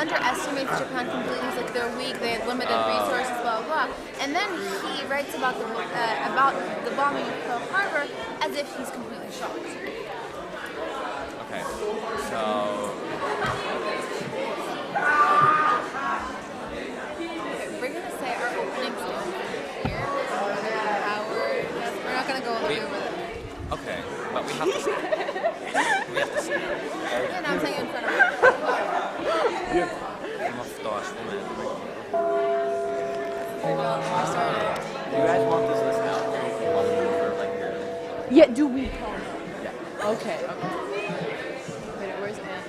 underestimates Japan completely. He's like, they're weak, they had limited resources, blah, blah, blah. And then he writes about the bombing of Pearl Harbor as if he's completely shocked. Okay, so... We're going to say our opening statement here. Howard, we're not going to go all the way over there. Okay, but we have to see. We have to see. And I'm saying in front of Vi måste ha stämmer. You guys want this list out? Or like your... Yeah, do we? Yeah. Okay. Wait, where's Anna?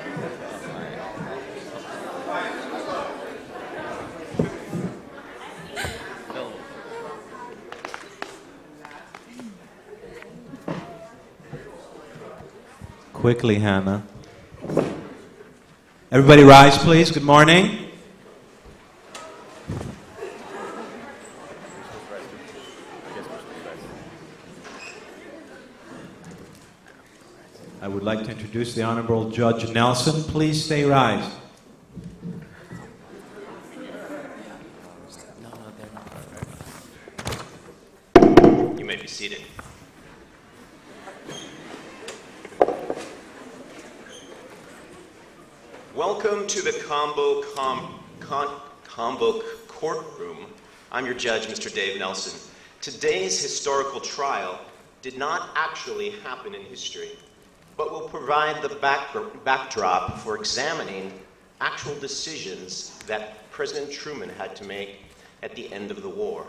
Quickly, Hannah. Everybody rise, please. Good morning. I would like to introduce the Honorable Judge Nelson. Please stay rise. You may be seated. Welcome to the Combo courtroom. I'm your judge, Mr. Dave Nelson. Today's historical trial did not actually happen in history, but will provide the backdrop for examining actual decisions that President Truman had to make at the end of the war.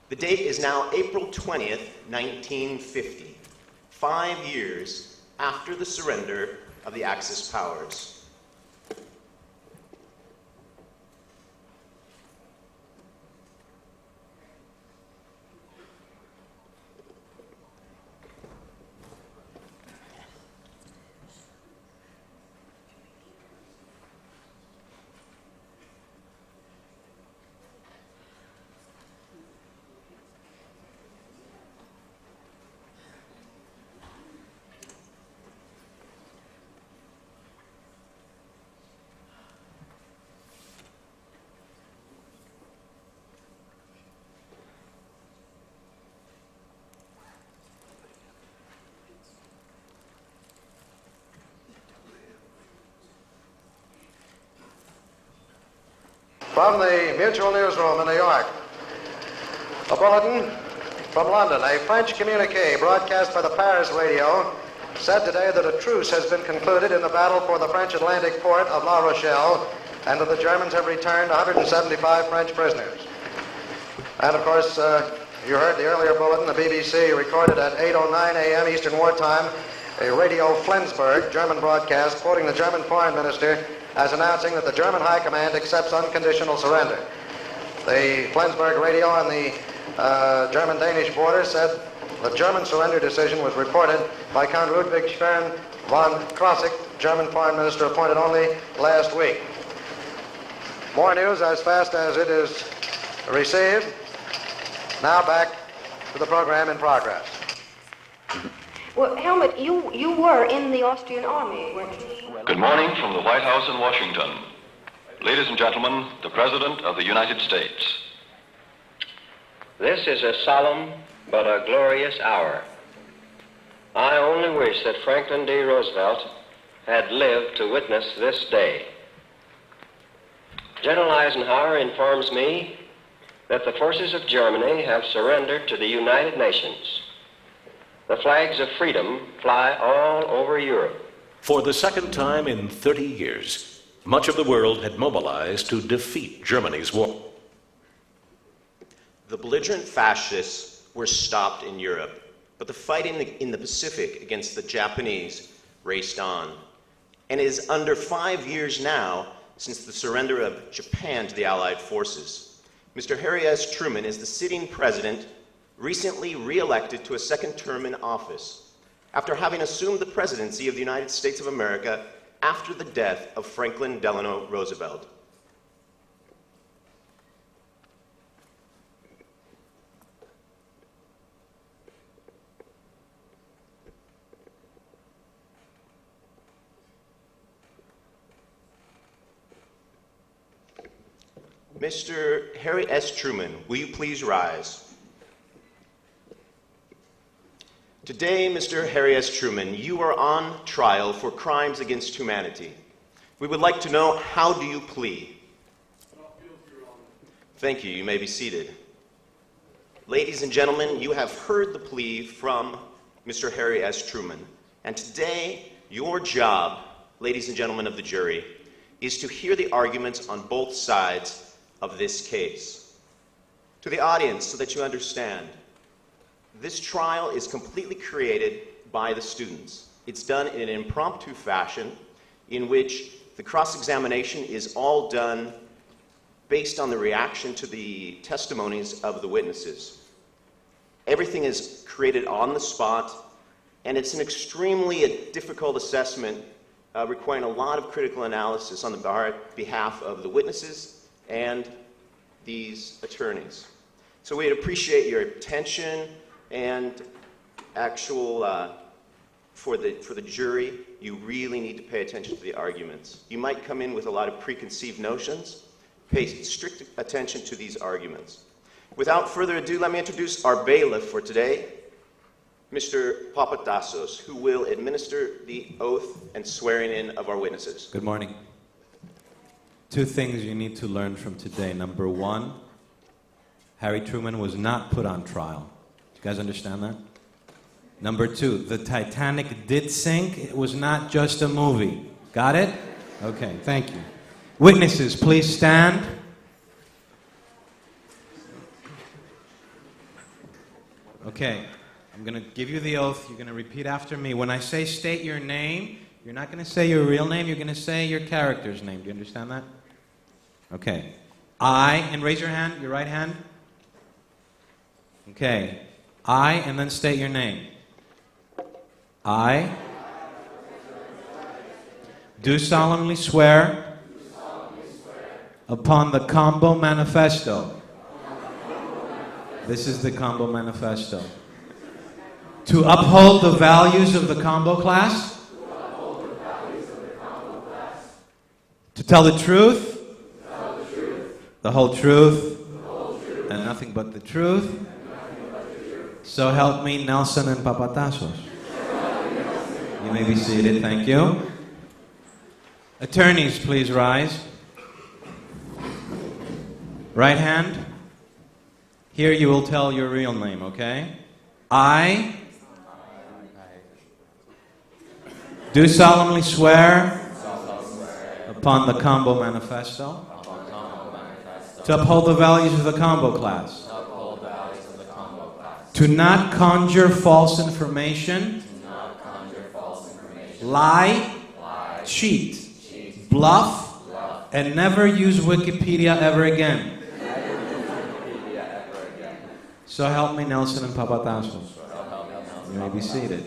The date is now April 20th, 1950, 5 years after the surrender of the Axis powers. From the Mutual Newsroom in New York, a bulletin from London. A French communique broadcast by the Paris radio said today that a truce has been concluded in the battle for the French Atlantic port of La Rochelle, and that the Germans have returned 175 French prisoners. And of course, you heard the earlier bulletin. The BBC recorded at 8:09 a.m. Eastern Wartime a Radio Flensburg German broadcast quoting the German foreign minister as announcing that the German High Command accepts unconditional surrender. The Flensburg radio on the German-Danish border said the German surrender decision was reported by Count Ludwig Schwerin von Krosigk, German foreign minister appointed only last week. More news as fast as it is received. Now back to the program in progress. Well, Helmut, you were in the Austrian army, weren't you? Good morning from the White House in Washington. Ladies and gentlemen, the President of the United States. This is a solemn but a glorious hour. I only wish that Franklin D. Roosevelt had lived to witness this day. General Eisenhower informs me that the forces of Germany have surrendered to the United Nations. The flags of freedom fly all over Europe. For the second time in 30 years, much of the world had mobilized to defeat Germany's war. The belligerent fascists were stopped in Europe, but the fight in the Pacific against the Japanese raced on. And it is under 5 years now since the surrender of Japan to the Allied forces. Mr. Harry S. Truman is the sitting president, recently re-elected to a second term in office, after having assumed the presidency of the United States of America after the death of Franklin Delano Roosevelt. Mr. Harry S. Truman, will you please rise? Today, Mr. Harry S. Truman, you are on trial for crimes against humanity. We would like to know, how do you plead? Thank you. You may be seated. Ladies and gentlemen, you have heard the plea from Mr. Harry S. Truman. And today, your job, ladies and gentlemen of the jury, is to hear the arguments on both sides of this case. To the audience, so that you understand, this trial is completely created by the students. It's done in an impromptu fashion in which the cross-examination is all done based on the reaction to the testimonies of the witnesses. Everything is created on the spot, and it's an extremely difficult assessment requiring a lot of critical analysis on the behalf of the witnesses and these attorneys. So we'd appreciate your attention and actual, for the jury, you really need to pay attention to the arguments. You might come in with a lot of preconceived notions. Pay strict attention to these arguments. Without further ado, let me introduce our bailiff for today, Mr. Papatassos, who will administer the oath and swearing in of our witnesses. Good morning. Two things you need to learn from today. Number one, Harry Truman was not put on trial. Do you guys understand that? Number two, the Titanic did sink. It was not just a movie. Got it? Okay, thank you. Witnesses, please stand. Okay, I'm going to give you the oath. You're going to repeat after me. When I say state your name, you're not going to say your real name. You're going to say your character's name. Do you understand that? Okay. I, and raise your hand, your right hand. Okay. I, and then state your name. I do solemnly swear upon the Combo Manifesto. This is the Combo Manifesto. To uphold the values of the Combo class. To tell the truth. The whole truth. And nothing but the truth. So help me, Nelson and Papatassos. You may be seated. Thank you. Attorneys, please rise. Right hand. Here you will tell your real name, okay? I do solemnly swear upon the Combo Manifesto to uphold the values of the Combo class, to not conjure false information, lie, cheat, bluff, and never use Wikipedia ever again. So help me, Nelson and Papatassos. You may be seated.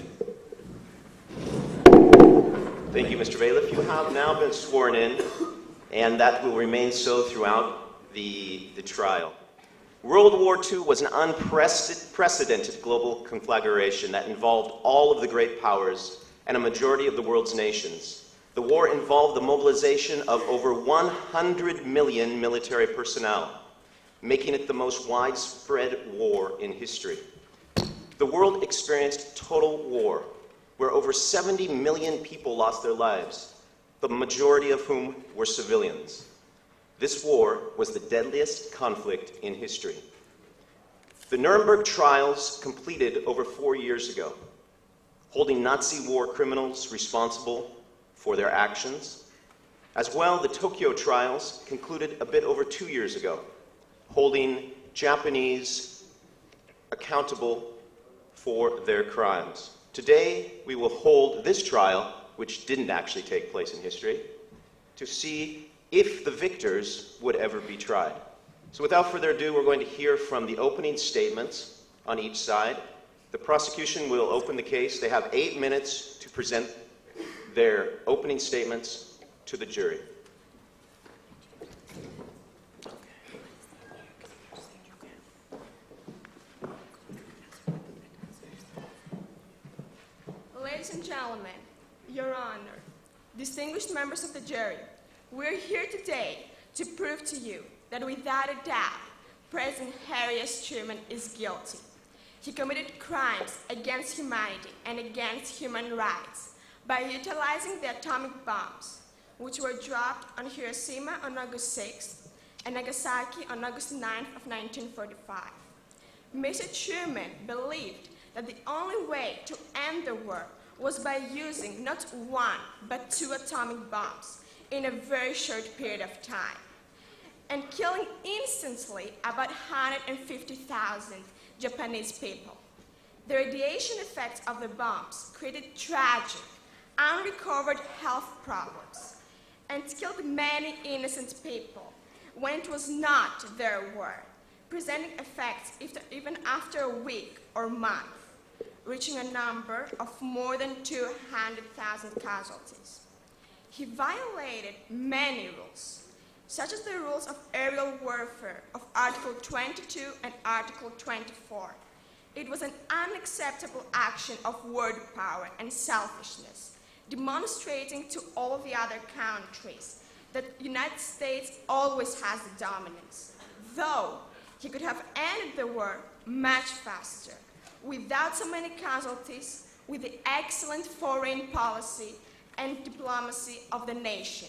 Thank you, Mr. Bailiff. You have now been sworn in, and that will remain so throughout the trial. World War II was an unprecedented global conflagration that involved all of the great powers and a majority of the world's nations. The war involved the mobilization of over 100 million military personnel, making it the most widespread war in history. The world experienced total war, where over 70 million people lost their lives, the majority of whom were civilians. This war was the deadliest conflict in history. The Nuremberg trials completed over 4 years ago, holding Nazi war criminals responsible for their actions. As well, the Tokyo trials concluded a bit over 2 years ago, holding Japanese accountable for their crimes. Today, we will hold this trial, which didn't actually take place in history, to see if the victors would ever be tried. So without further ado, we're going to hear from the opening statements on each side. The prosecution will open the case. They have 8 minutes to present their opening statements to the jury. Ladies and gentlemen, Your Honor, distinguished members of the jury, we're here today to prove to you that without a doubt, President Harry S. Truman is guilty. He committed crimes against humanity and against human rights by utilizing the atomic bombs, which were dropped on Hiroshima on August 6th and Nagasaki on August 9th of 1945. Mr. Truman believed that the only way to end the war was by using not one, but 2 atomic bombs in a very short period of time, and killing instantly about 150,000 Japanese people. The radiation effects of the bombs created tragic, unrecovered health problems and killed many innocent people when it was not their war, presenting effects even after a week or month, reaching a number of more than 200,000 casualties. He violated many rules, such as the rules of aerial warfare of Article 22 and Article 24. It was an unacceptable action of word power and selfishness, demonstrating to all the other countries that the United States always has the dominance, though he could have ended the war much faster, without so many casualties, with the excellent foreign policy and diplomacy of the nation.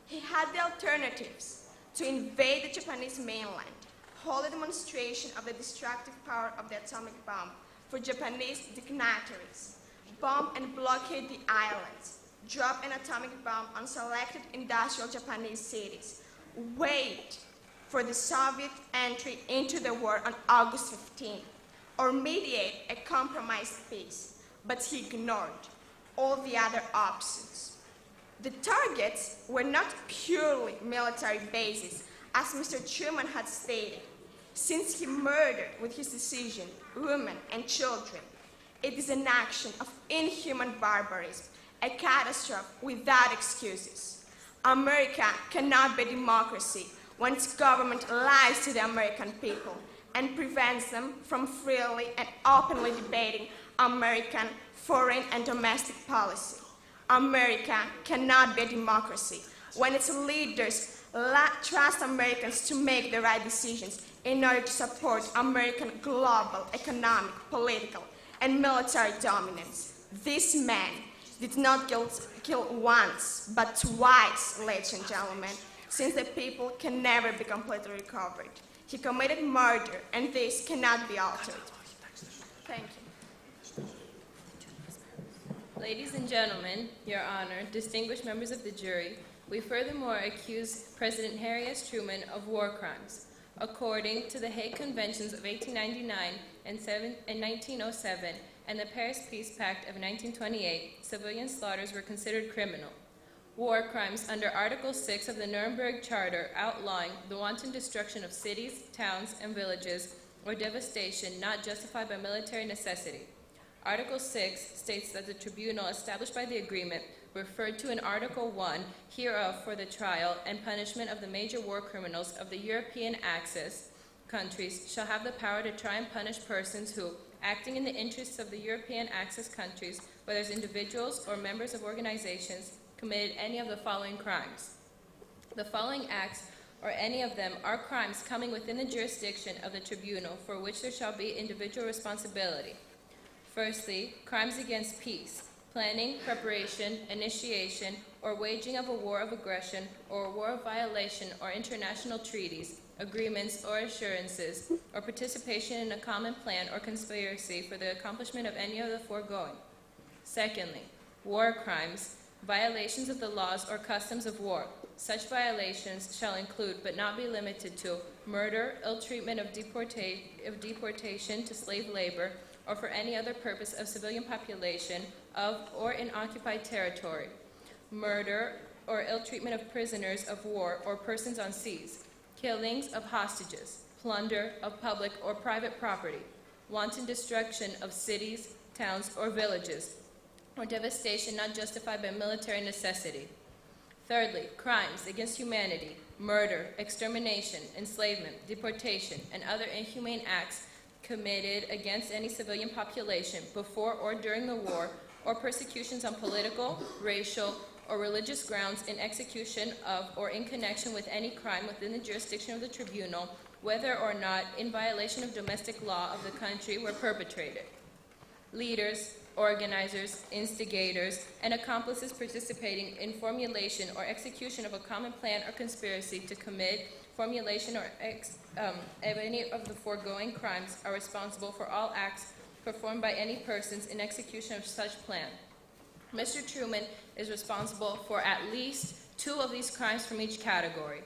He had the alternatives to invade the Japanese mainland, hold a demonstration of the destructive power of the atomic bomb for Japanese dignitaries, bomb and blockade the islands, drop an atomic bomb on selected industrial Japanese cities, wait for the Soviet entry into the war on August 15, or mediate a compromised peace, but he ignored all the other options. The targets were not purely military bases, as Mr. Truman had stated, since he murdered with his decision women and children. It is an action of inhuman barbarism, a catastrophe without excuses. America cannot be a democracy when its government lies to the American people and prevents them from freely and openly debating American foreign and domestic policy. America cannot be a democracy when its leaders trust Americans to make the right decisions in order to support American global economic, political, and military dominance. This man did not kill once, but twice, ladies and gentlemen, since the people can never be completely recovered. He committed murder, and this cannot be altered. Thank you. Ladies and gentlemen, Your Honor, distinguished members of the jury, we furthermore accuse President Harry S. Truman of war crimes. According to the Hague Conventions of 1899 and 1907 and the Paris Peace Pact of 1928, civilian slaughters were considered criminal. War crimes under Article 6 of the Nuremberg Charter outlawing the wanton destruction of cities, towns, and villages, or devastation not justified by military necessity. Article 6 states that the tribunal established by the agreement, referred to in Article 1 hereof for the trial and punishment of the major war criminals of the European ACS countries, shall have the power to try and punish persons who, acting in the interests of the European ACS countries, whether as individuals or members of organizations, committed any of the following crimes. The following acts, or any of them, are crimes coming within the jurisdiction of the tribunal for which there shall be individual responsibility. Firstly, crimes against peace, planning, preparation, initiation, or waging of a war of aggression or a war of violation or international treaties, agreements or assurances, or participation in a common plan or conspiracy for the accomplishment of any of the foregoing. Secondly, war crimes, violations of the laws or customs of war. Such violations shall include, but not be limited to, murder, ill treatment of deportation to slave labor, or for any other purpose of civilian population of or in occupied territory, murder or ill treatment of prisoners of war or persons on seas, killings of hostages, plunder of public or private property, wanton destruction of cities, towns, or villages, or devastation not justified by military necessity. Thirdly, crimes against humanity, murder, extermination, enslavement, deportation, and other inhumane acts committed against any civilian population before or during the war, or persecutions on political, racial, or religious grounds in execution of or in connection with any crime within the jurisdiction of the tribunal, whether or not in violation of domestic law of the country were perpetrated. Leaders, organizers, instigators, and accomplices participating in formulation or execution of a common plan or conspiracy to commit formulation or of any of the foregoing crimes are responsible for all acts performed by any persons in execution of such plan. Mr. Truman is responsible for at least 2 of these crimes from each category.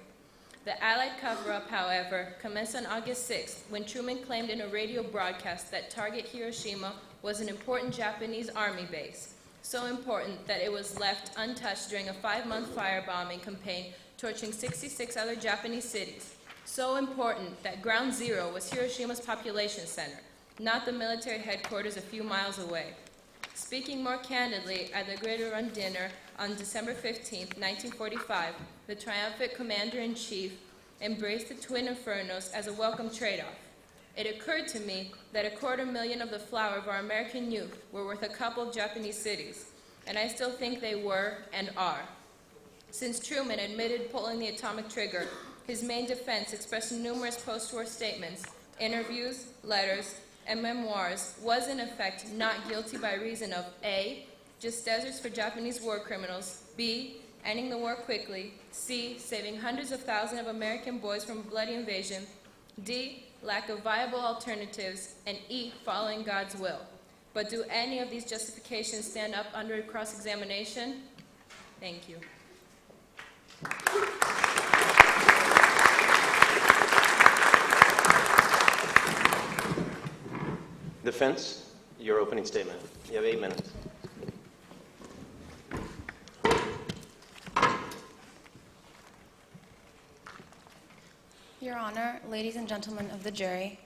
The Allied cover-up, however, commenced on August 6th when Truman claimed in a radio broadcast that target Hiroshima was an important Japanese army base, so important that it was left untouched during a 5-month firebombing campaign torching 66 other Japanese cities. So important that Ground Zero was Hiroshima's population center, not the military headquarters a few miles away. Speaking more candidly at the Greater Run dinner on December 15, 1945, the triumphant commander-in-chief embraced the twin infernos as a welcome trade-off. It occurred to me that 250,000 of the flower of our American youth were worth a couple of Japanese cities, and I still think they were and are. Since Truman admitted pulling the atomic trigger, his main defense, expressed in numerous post-war statements, interviews, letters, and memoirs, was in effect not guilty by reason of A, just deserts for Japanese war criminals, B, ending the war quickly, C, saving hundreds of thousands of American boys from a bloody invasion, D, lack of viable alternatives, and E, following God's will. But do any of these justifications stand up under cross-examination? Thank you. Defense, your opening statement. You have 8 minutes. Your Honor, ladies and gentlemen of the jury,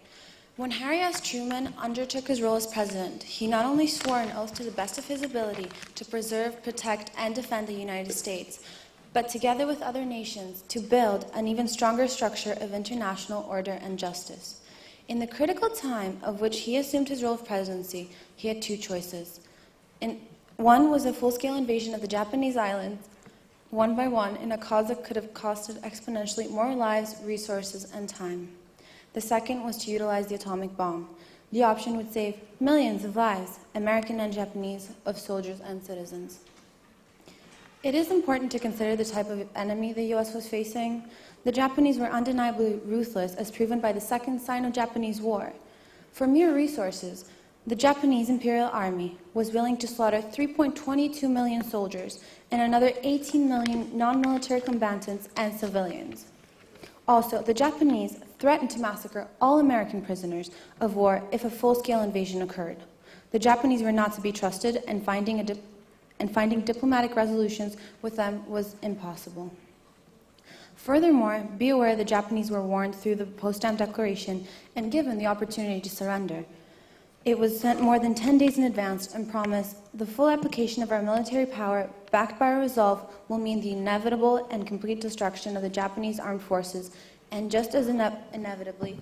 when Harry S. Truman undertook his role as president, he not only swore an oath to the best of his ability to preserve, protect, and defend the United States, but together with other nations, to build an even stronger structure of international order and justice. In the critical time of which he assumed his role of presidency, he had 2 choices. One was a full-scale invasion of the Japanese islands, one by one, in a cause that could have costed exponentially more lives, resources, and time. The second was to utilize the atomic bomb. The option would save millions of lives, American and Japanese, of soldiers and citizens. It is important to consider the type of enemy the U.S. was facing. The Japanese were undeniably ruthless, as proven by the Second Sino-Japanese War. For mere resources, the Japanese Imperial Army was willing to slaughter 3.22 million soldiers and another 18 million non-military combatants and civilians. Also, the Japanese threatened to massacre all American prisoners of war if a full-scale invasion occurred. The Japanese were not to be trusted, and finding diplomatic resolutions with them was impossible. Furthermore, be aware the Japanese were warned through the Potsdam Declaration and given the opportunity to surrender. It was sent more than 10 days in advance and promised the full application of our military power, backed by our resolve, will mean the inevitable and complete destruction of the Japanese armed forces, and just as inevitably,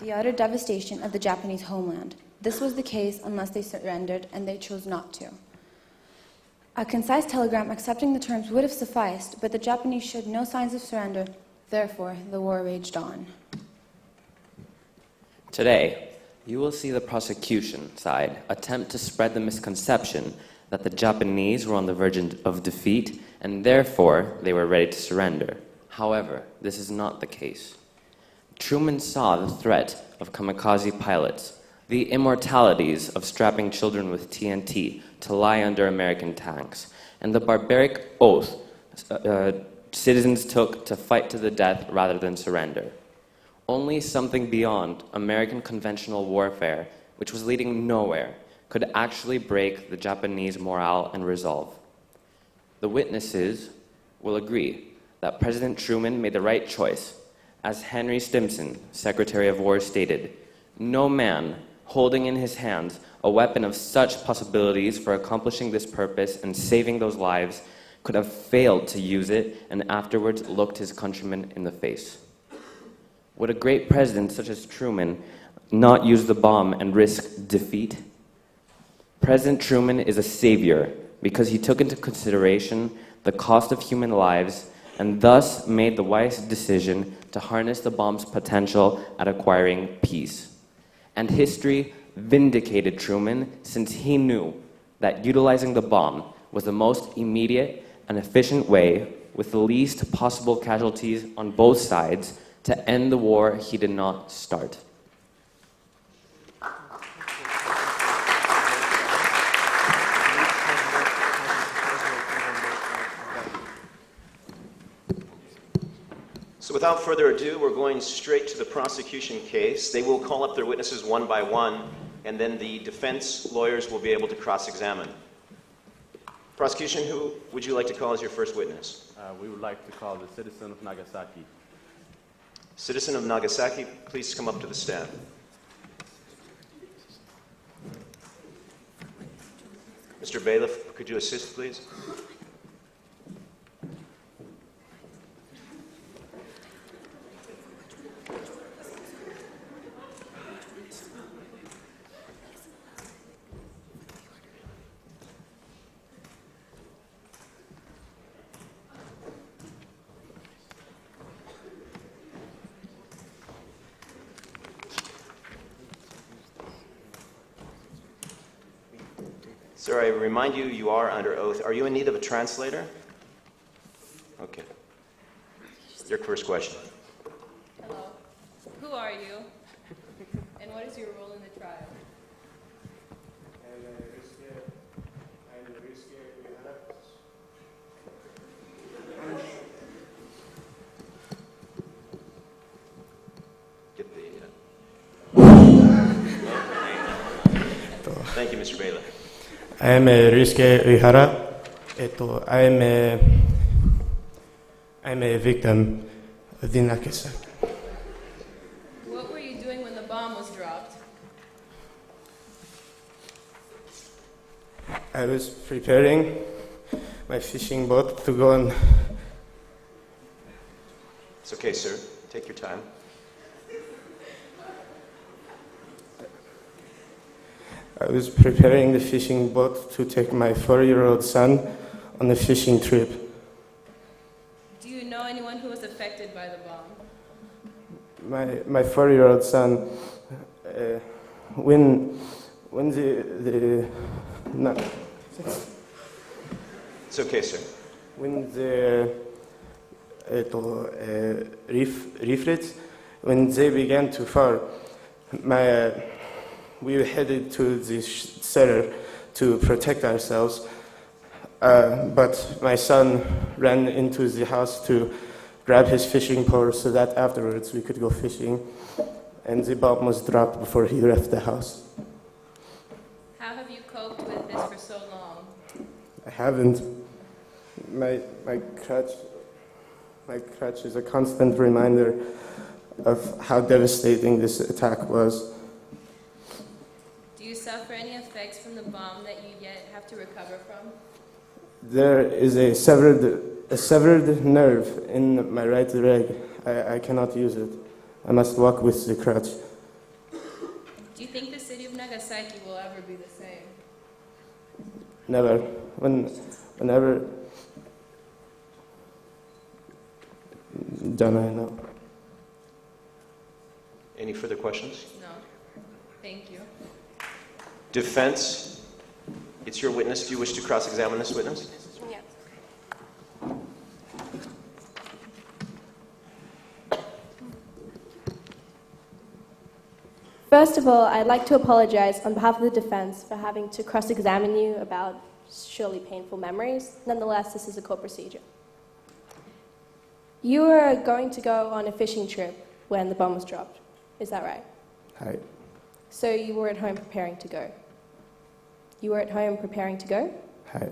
the utter devastation of the Japanese homeland. This was the case unless they surrendered, and they chose not to. A concise telegram accepting the terms would have sufficed, but the Japanese showed no signs of surrender. Therefore, the war raged on. Today, you will see the prosecution side attempt to spread the misconception that the Japanese were on the verge of defeat and therefore they were ready to surrender. However, this is not the case. Truman saw the threat of kamikaze pilots, the immortalities of strapping children with TNT to lie under American tanks, and the barbaric oath citizens took to fight to the death rather than surrender. Only something beyond American conventional warfare, which was leading nowhere, could actually break the Japanese morale and resolve. The witnesses will agree that President Truman made the right choice. As Henry Stimson, Secretary of War, stated, "No man holding in his hands a weapon of such possibilities for accomplishing this purpose and saving those lives could have failed to use it and afterwards looked his countrymen in the face." Would a great president such as Truman not use the bomb and risk defeat? President Truman is a savior because he took into consideration the cost of human lives, and thus made the wise decision to harness the bomb's potential at acquiring peace. And history vindicated Truman, since he knew that utilizing the bomb was the most immediate and efficient way, with the least possible casualties on both sides, to end the war he did not start. So without further ado, we're going straight to the prosecution case. They will call up their witnesses one by one, and then the defense lawyers will be able to cross-examine. Prosecution, who would you like to call as your first witness? We would like to call the citizen of Nagasaki. Citizen of Nagasaki, please come up to the stand. Mr. Bailiff, could you assist, please? Sir, I remind you, you are under oath. Are you in need of a translator? Okay. Your first question. Hello. Who are you? And what is your role in the trial? Get the... Thank you, Mr. Bailiff. I am Ryusuke Uehara. I'm a victim of the Nagasaki. What were you doing when the bomb was dropped? I was preparing my fishing boat to go on. It's okay, sir. Take your time. I was preparing the fishing boat to take my 4-year-old son on a fishing trip. Do you know anyone who was affected by the bomb? My 4-year-old son, when the no, It's okay, sir. when the reflets, when they began to fall, we headed to the cellar to protect ourselves, but my son ran into the house to grab his fishing pole so that afterwards we could go fishing, and the bomb was dropped before he left the house. How have you coped with this for so long? I haven't. My crutch is a constant reminder of how devastating this attack was. Do you suffer any effects from the bomb that you yet have to recover from? There is a severed nerve in my right leg. I cannot use it. I must walk with the crutch. Do you think the city of Nagasaki will ever be the same? Never. Whenever. Don't I know? Any further questions? No. Thank you. Defense, it's your witness. Do you wish to cross-examine this witness? Yes. First of all, I'd like to apologize on behalf of the defense for having to cross-examine you about surely painful memories. Nonetheless, this is a court procedure. You were going to go on a fishing trip when the bomb was dropped. Is that right? Hi. So you were at home preparing to go. You were at home preparing to go? Hi.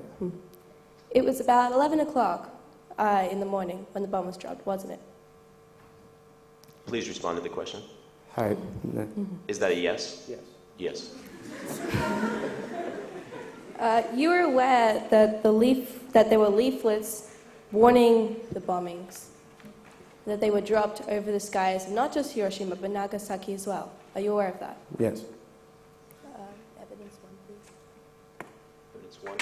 It was about 11 o'clock in the morning when the bomb was dropped, wasn't it? Please respond to the question. Hi. No. Is that a yes? Yes. Yes. You were aware that there were leaflets warning the bombings, that they were dropped over the skies of not just Hiroshima but Nagasaki as well. Are you aware of that? Yes. Evidence one, please. Evidence one.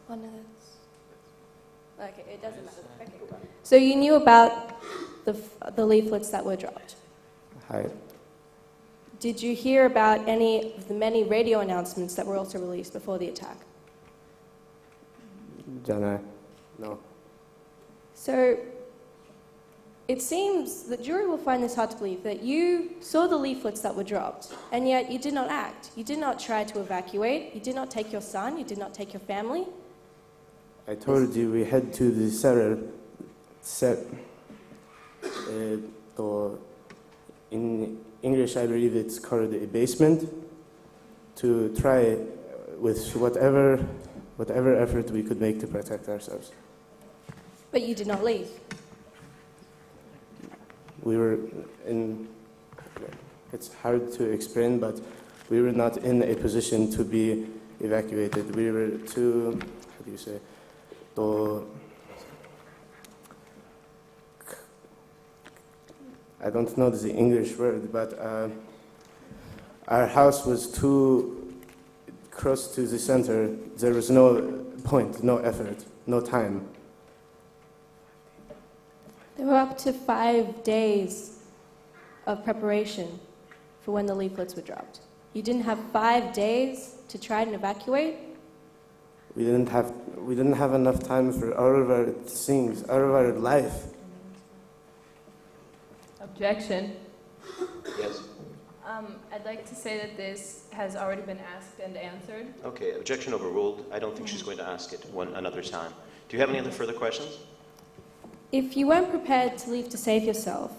Oh, no, that's... Okay, it doesn't matter. Okay. So you knew about the leaflets that were dropped. Hi. Did you hear about any of the many radio announcements that were also released before the attack? No. So it seems the jury will find this hard to believe, that you saw the leaflets that were dropped, and yet you did not act. You did not try to evacuate. You did not take your son. You did not take your family. I told you we head to the cellar. In English, I believe it's called a basement, to try with whatever effort we could make to protect ourselves. But you did not leave. We were it's hard to explain, but we were not in a position to be evacuated. We were too, how do you say, I don't know the English word, but our house was too close to the center. There was no point, no effort, no time. There were up to 5 days of preparation for when the leaflets were dropped. You didn't have 5 days to try and evacuate? We didn't have enough time for all of our things, all of our life. Objection. Yes. I'd like to say that this has already been asked and answered. Okay, objection overruled. I don't think she's going to ask it another time. Do you have any other further questions? If you weren't prepared to leave to save yourself,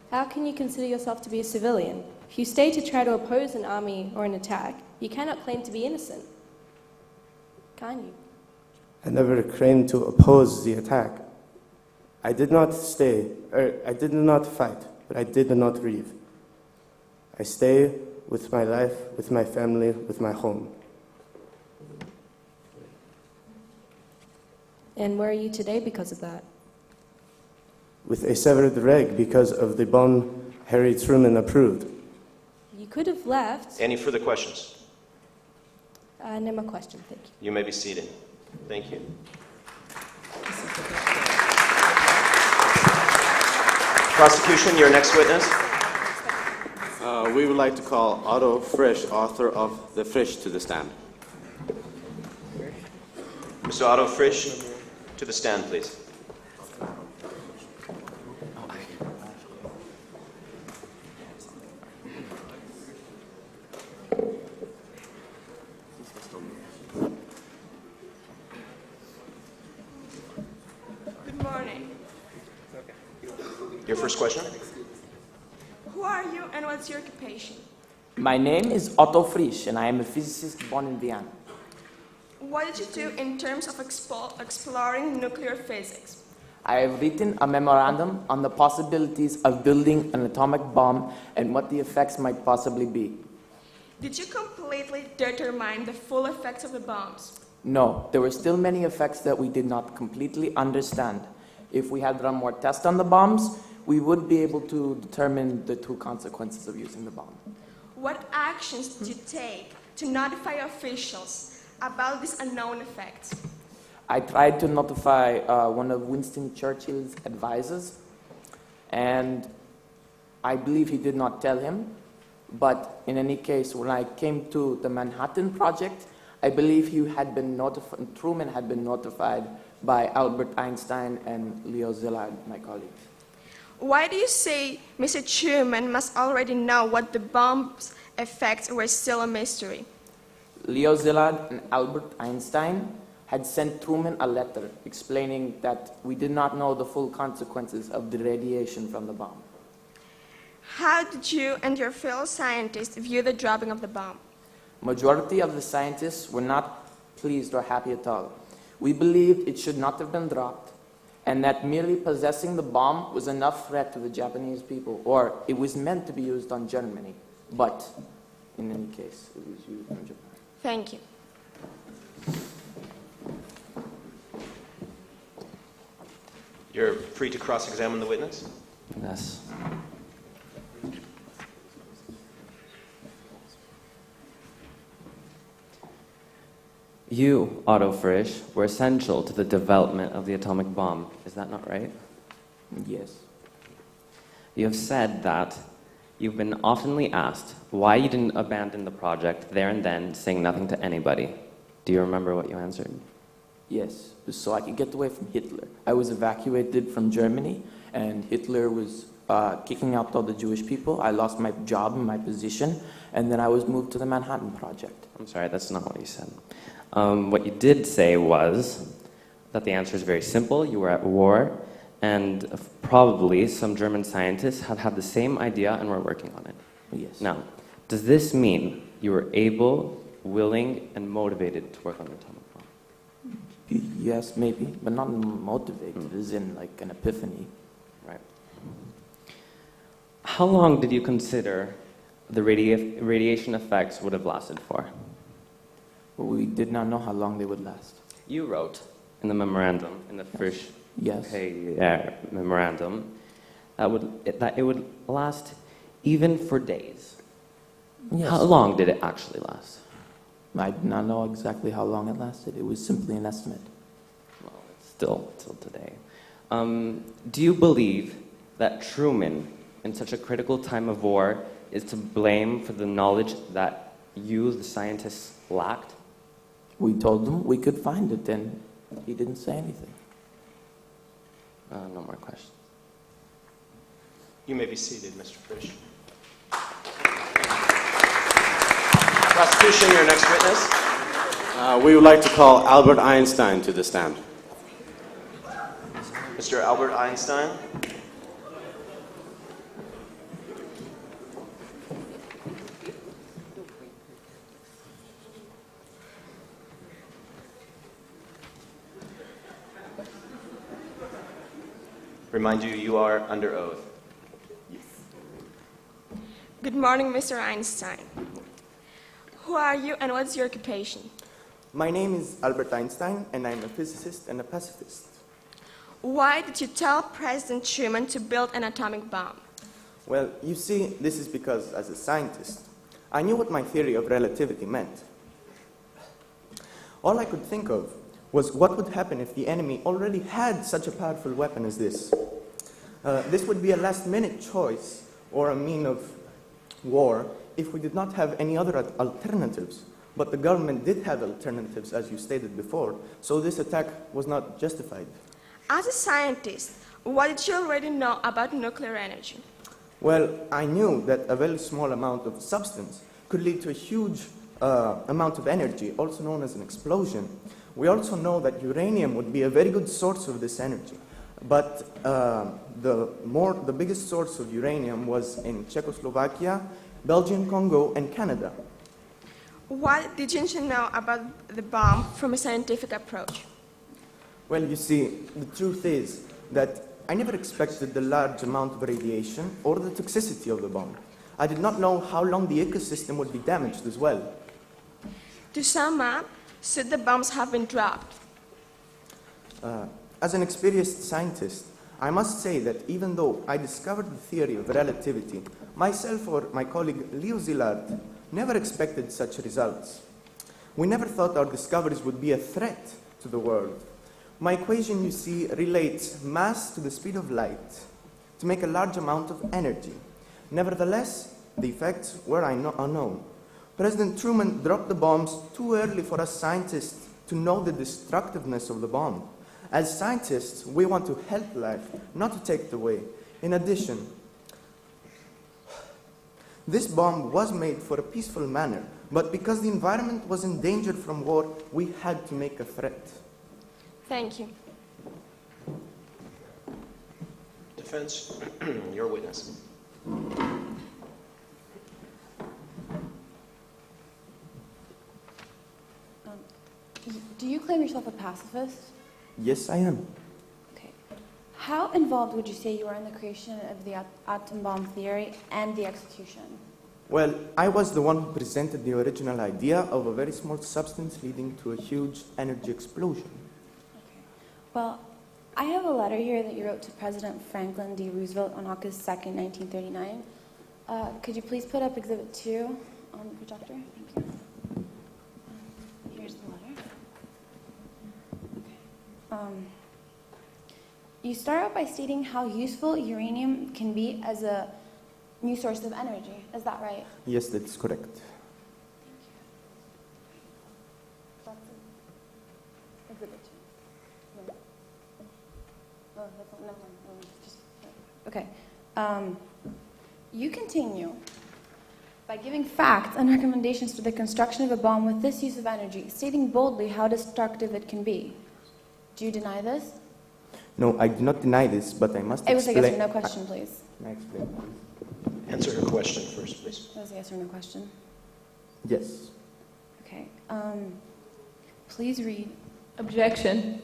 how can you consider yourself to be a civilian? If you stay to try to oppose an army or an attack, you cannot claim to be innocent. Can you? I never claimed to oppose the attack. I did not stay, I did not fight, but I did not leave. I stay with my life, with my family, with my home. And where are you today because of that? With a severed leg because of the bomb Harry Truman approved. You could have left. Any further questions? No more question, thank you. You may be seated. Thank you. Prosecution, your next witness. We would like to call Otto Frisch, author of The Frisch, to the stand. Mr. Otto Frisch, to the stand, please. Good morning. Your first question? Who are you and what's your occupation? My name is Otto Frisch, and I am a physicist born in Vienna. What did you do in terms of exploring nuclear physics? I have written a memorandum on the possibilities of building an atomic bomb and what the effects might possibly be. Did you completely determine the full effects of the bombs? No, there were still many effects that we did not completely understand. If we had run more tests on the bombs, we would be able to determine the true consequences of using the bomb. What actions did you take to notify officials about these unknown effects? I tried to notify one of Winston Churchill's advisors, and I believe he did not tell him. But in any case, when I came to the Manhattan Project, I believe Truman had been notified by Albert Einstein and Leo Szilard, my colleagues. Why do you say Mr. Truman must already know what the bomb's effects were still a mystery? Leo Szilard and Albert Einstein had sent Truman a letter explaining that we did not know the full consequences of the radiation from the bomb. How did you and your fellow scientists view the dropping of the bomb? Majority of the scientists were not pleased or happy at all. We believed it should not have been dropped, and that merely possessing the bomb was enough threat to the Japanese people, or it was meant to be used on Germany. But, in any case, it was used on Japan. Thank you. You're free to cross-examine the witness. Yes. You, Otto Frisch, were essential to the development of the atomic bomb. Is that not right? Yes. You have said that you've been oftenly asked why you didn't abandon the project there and then, saying nothing to anybody. Do you remember what you answered? Yes, so I could get away from Hitler. I was evacuated from Germany, and Hitler was kicking out all the Jewish people. I lost my job and my position, and then I was moved to the Manhattan Project. I'm sorry, that's not what you said. What you did say was that the answer is very simple. You were at war, and probably some German scientists had the same idea and were working on it. Yes. Now, does this mean you were able, willing, and motivated to work on the atomic bomb? Yes, maybe, but not motivated, as in like an epiphany. Right. How long did you consider the radiation effects would have lasted for? Well, we did not know how long they would last. You wrote in the memorandum, in the Frisch memorandum, that it would last even for days. Yes. How long did it actually last? I do not know exactly how long it lasted. It was simply an estimate. Well, it's still till today. Do you believe that Truman, in such a critical time of war, is to blame for the knowledge that you, the scientists, lacked? We told him we could find it, and he didn't say anything. No more questions. You may be seated, Mr. Frisch. Prosecution, your next witness. We would like to call Albert Einstein to the stand. Mr. Albert Einstein. Remind you, you are under oath. Good morning, Mr. Einstein. Who are you and what's your occupation? My name is Albert Einstein, and I'm a physicist and a pacifist. Why did you tell President Truman to build an atomic bomb? Well, you see, this is because, as a scientist, I knew what my theory of relativity meant. All I could think of was what would happen if the enemy already had such a powerful weapon as this. This would be a last-minute choice or a mean of war if we did not have any other alternatives. But the government did have alternatives, as you stated before, so this attack was not justified. As a scientist, what did you already know about nuclear energy? Well, I knew that a very small amount of substance could lead to a huge amount of energy, also known as an explosion. We also know that uranium would be a very good source of this energy. But the biggest source of uranium was in Czechoslovakia, Belgium, Congo, and Canada. What did you know about the bomb from a scientific approach? Well, you see, the truth is that I never expected the large amount of radiation or the toxicity of the bomb. I did not know how long the ecosystem would be damaged as well. To sum up, should the bombs have been dropped? As an experienced scientist, I must say that even though I discovered the theory of relativity, myself or my colleague Leo Szilard never expected such results. We never thought our discoveries would be a threat to the world. My equation, you see, relates mass to the speed of light to make a large amount of energy. Nevertheless, the effects were unknown. President Truman dropped the bombs too early for us scientists to know the destructiveness of the bomb. As scientists, we want to help life, not to take it away. In addition, this bomb was made for a peaceful manner, but because the environment was endangered from war, we had to make a threat. Thank you. Defense, your witness. Do you claim yourself a pacifist? Yes, I am. Okay. How involved would you say you are in the creation of the atom bomb theory and the execution? Well, I was the one who presented the original idea of a very small substance leading to a huge energy explosion. Okay. Well, I have a letter here that you wrote to President Franklin D. Roosevelt on August 2nd, 1939. Could you please put up Exhibit 2 on the projector? Thank you. Here's the letter. You start out by stating how useful uranium can be as a new source of energy. Is that right? Yes, that's correct. Okay. You continue by giving facts and recommendations for the construction of a bomb with this use of energy, stating boldly how destructive it can be. Do you deny this? No, I do not deny this, but I must It was a explain. yes or no question, please. May I explain, please? Answer her question first, please. It was a yes or no question. Yes. Okay. Please read. Objection.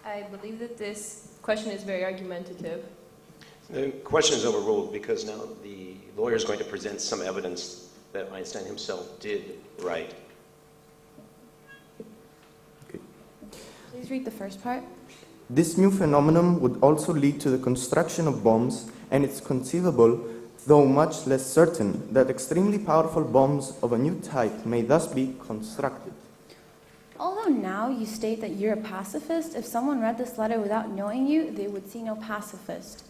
I believe that this question is very argumentative. The question is overruled because now the lawyer is going to present some evidence that Einstein himself did write. Please read the first part. This new phenomenon would also lead to the construction of bombs, and it's conceivable, though much less certain, that extremely powerful bombs of a new type may thus be constructed. Although now you state that you're a pacifist, if someone read this letter without knowing you, they would see no pacifist.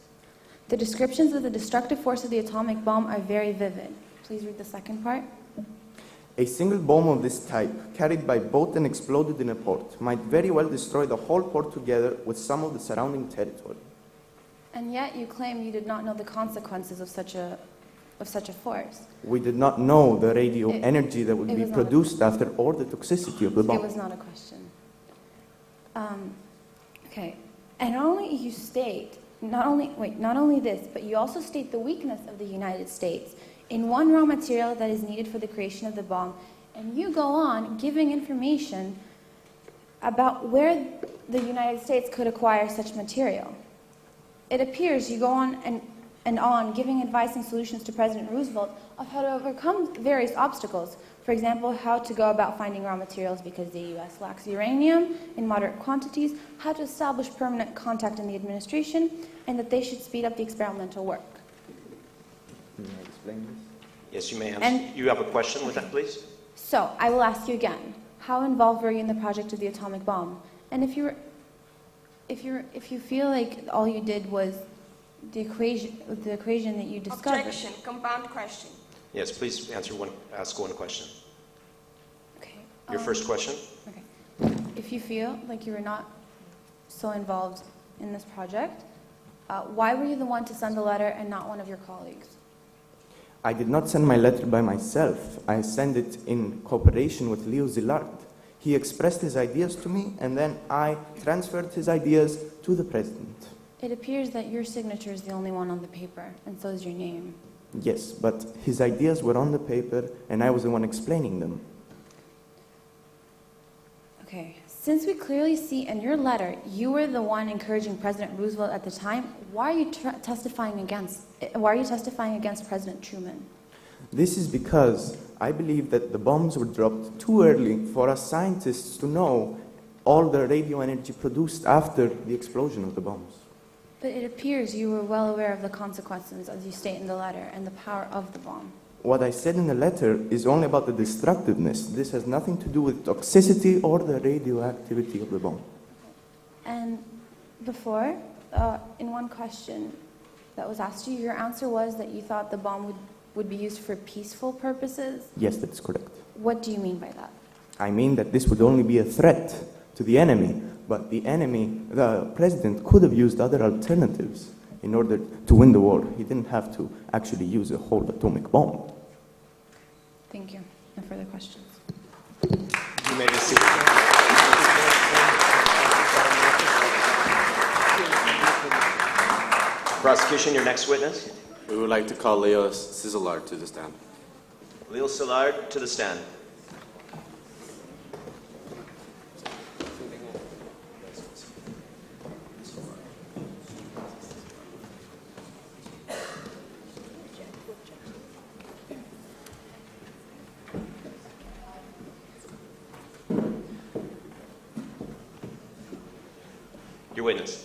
The descriptions of the destructive force of the atomic bomb are very vivid. Please read the second part. A single bomb of this type, carried by boat and exploded in a port, might very well destroy the whole port together with some of the surrounding territory. And yet you claim you did not know the consequences of such a force. We did not know the radio energy that would it be was not produced after or the toxicity of the bomb. It was not a question. Okay. And not only you state, not only this, but you also state the weakness of the United States in one raw material that is needed for the creation of the bomb. And you go on giving information about where the United States could acquire such material. It appears you go on and on giving advice and solutions to President Roosevelt of how to overcome various obstacles. For example, how to go about finding raw materials because the U.S. lacks uranium in moderate quantities, how to establish permanent contact in the administration, and that they should speed up the experimental work. May I explain this? Yes, you may answer. And- You have a question with that, please? So, I will ask you again. How involved were you in the project of the atomic bomb? And if you feel like all you did was the equation that you discovered. Objection. Compound question. Yes, please ask one question. Okay. Your first question? Okay. If you feel like you were not so involved in this project, why were you the one to send the letter and not one of your colleagues? I did not send my letter by myself. I sent it in cooperation with Leo Szilard. He expressed his ideas to me, and then I transferred his ideas to the president. It appears that your signature is the only one on the paper, and so is your name. Yes, but his ideas were on the paper, and I was the one explaining them. Okay. Since we clearly see in your letter you were the one encouraging President Roosevelt at the time, why are you testifying against President Truman? This is because I believe that the bombs were dropped too early for us scientists to know all the radio energy produced after the explosion of the bombs. But it appears you were well aware of the consequences, as you state in the letter, and the power of the bomb. What I said in the letter is only about the destructiveness. This has nothing to do with toxicity or the radioactivity of the bomb. And before, in one question that was asked you, your answer was that you thought the bomb would be used for peaceful purposes? Yes, that's correct. What do you mean by that? I mean that this would only be a threat to the enemy, but the president could have used other alternatives in order to win the war. He didn't have to actually use a whole atomic bomb. Thank you. No further questions. You may be seated. Prosecution, your next witness. We would like to call Leo Szilard to the stand. Leo Szilard to the stand. Your witness.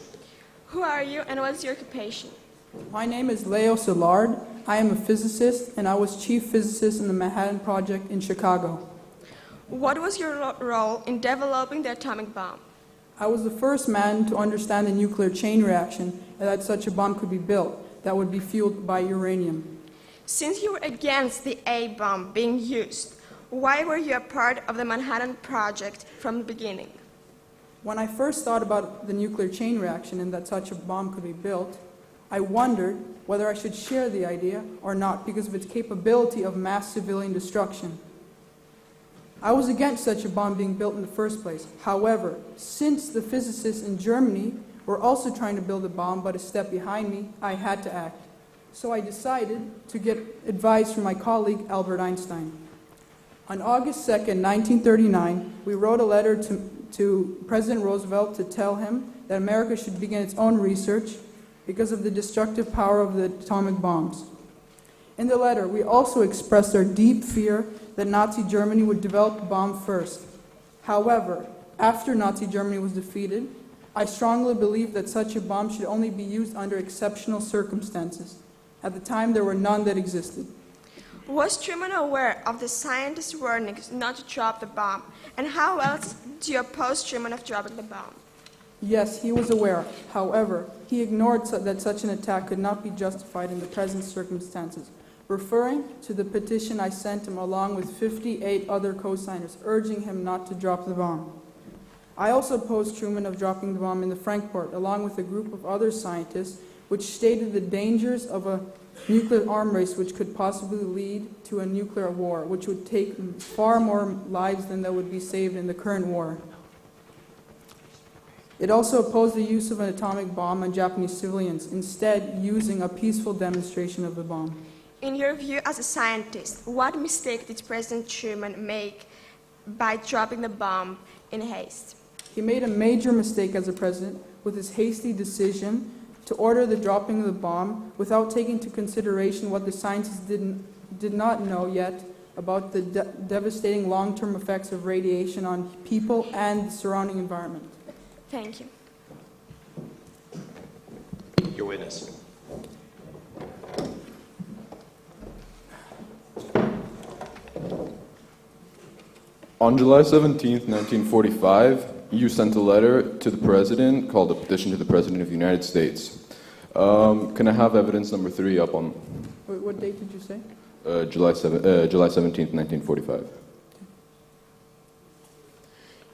Who are you and what's your occupation? My name is Leo Szilard. I am a physicist, and I was chief physicist in the Manhattan Project in Chicago. What was your role in developing the atomic bomb? I was the first man to understand the nuclear chain reaction and that such a bomb could be built that would be fueled by uranium. Since you were against the A-bomb being used, why were you a part of the Manhattan Project from the beginning? When I first thought about the nuclear chain reaction and that such a bomb could be built, I wondered whether I should share the idea or not because of its capability of mass civilian destruction. I was against such a bomb being built in the first place. However, since the physicists in Germany were also trying to build a bomb but a step behind me, I had to act. So I decided to get advice from my colleague Albert Einstein. On August 2nd, 1939, we wrote a letter to President Roosevelt to tell him that America should begin its own research because of the destructive power of the atomic bombs. In the letter, we also expressed our deep fear that Nazi Germany would develop a bomb first. However, after Nazi Germany was defeated, I strongly believe that such a bomb should only be used under exceptional circumstances. At the time, there were none that existed. Was Truman aware of the scientists' warnings not to drop the bomb? And how else do you oppose Truman of dropping the bomb? Yes, he was aware. However, he ignored that such an attack could not be justified in the present circumstances, referring to the petition I sent him along with 58 other co-signers, urging him not to drop the bomb. I also opposed Truman of dropping the bomb in the Frankfurt, along with a group of other scientists, which stated the dangers of a nuclear arm race which could possibly lead to a nuclear war, which would take far more lives than that would be saved in the current war. It also opposed the use of an atomic bomb on Japanese civilians, instead using a peaceful demonstration of the bomb. In your view as a scientist, what mistake did President Truman make by dropping the bomb in haste? He made a major mistake as a president with his hasty decision to order the dropping of the bomb without taking into consideration what the scientists did not know yet about the devastating long-term effects of radiation on people and the surrounding environment. Thank you. Your witness. On July 17th, 1945, you sent a letter to the President called a petition to the President of the United States. Can I have evidence number 3 up on... What date did you say? July 17th, 1945.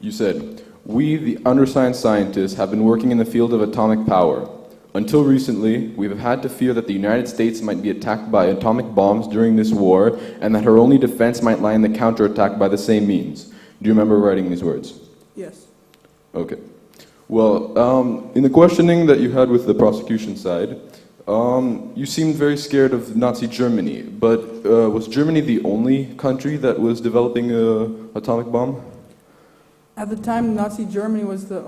You said, "We, the undersigned scientists, have been working in the field of atomic power. Until recently, we have had to fear that the United States might be attacked by atomic bombs during this war, and that her only defense might lie in the counterattack by the same means." Do you remember writing these words? Yes. Okay. Well, in the questioning that you had with the prosecution side, you seemed very scared of Nazi Germany, but was Germany the only country that was developing an atomic bomb? At the time, Nazi Germany was it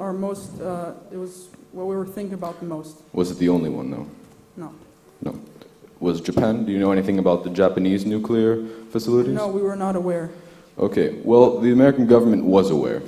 was what we were thinking about the most. Was it the only one, though? No. No. Was Japan, do you know anything about the Japanese nuclear facilities? No, we were not aware. Okay, well, the American government was aware.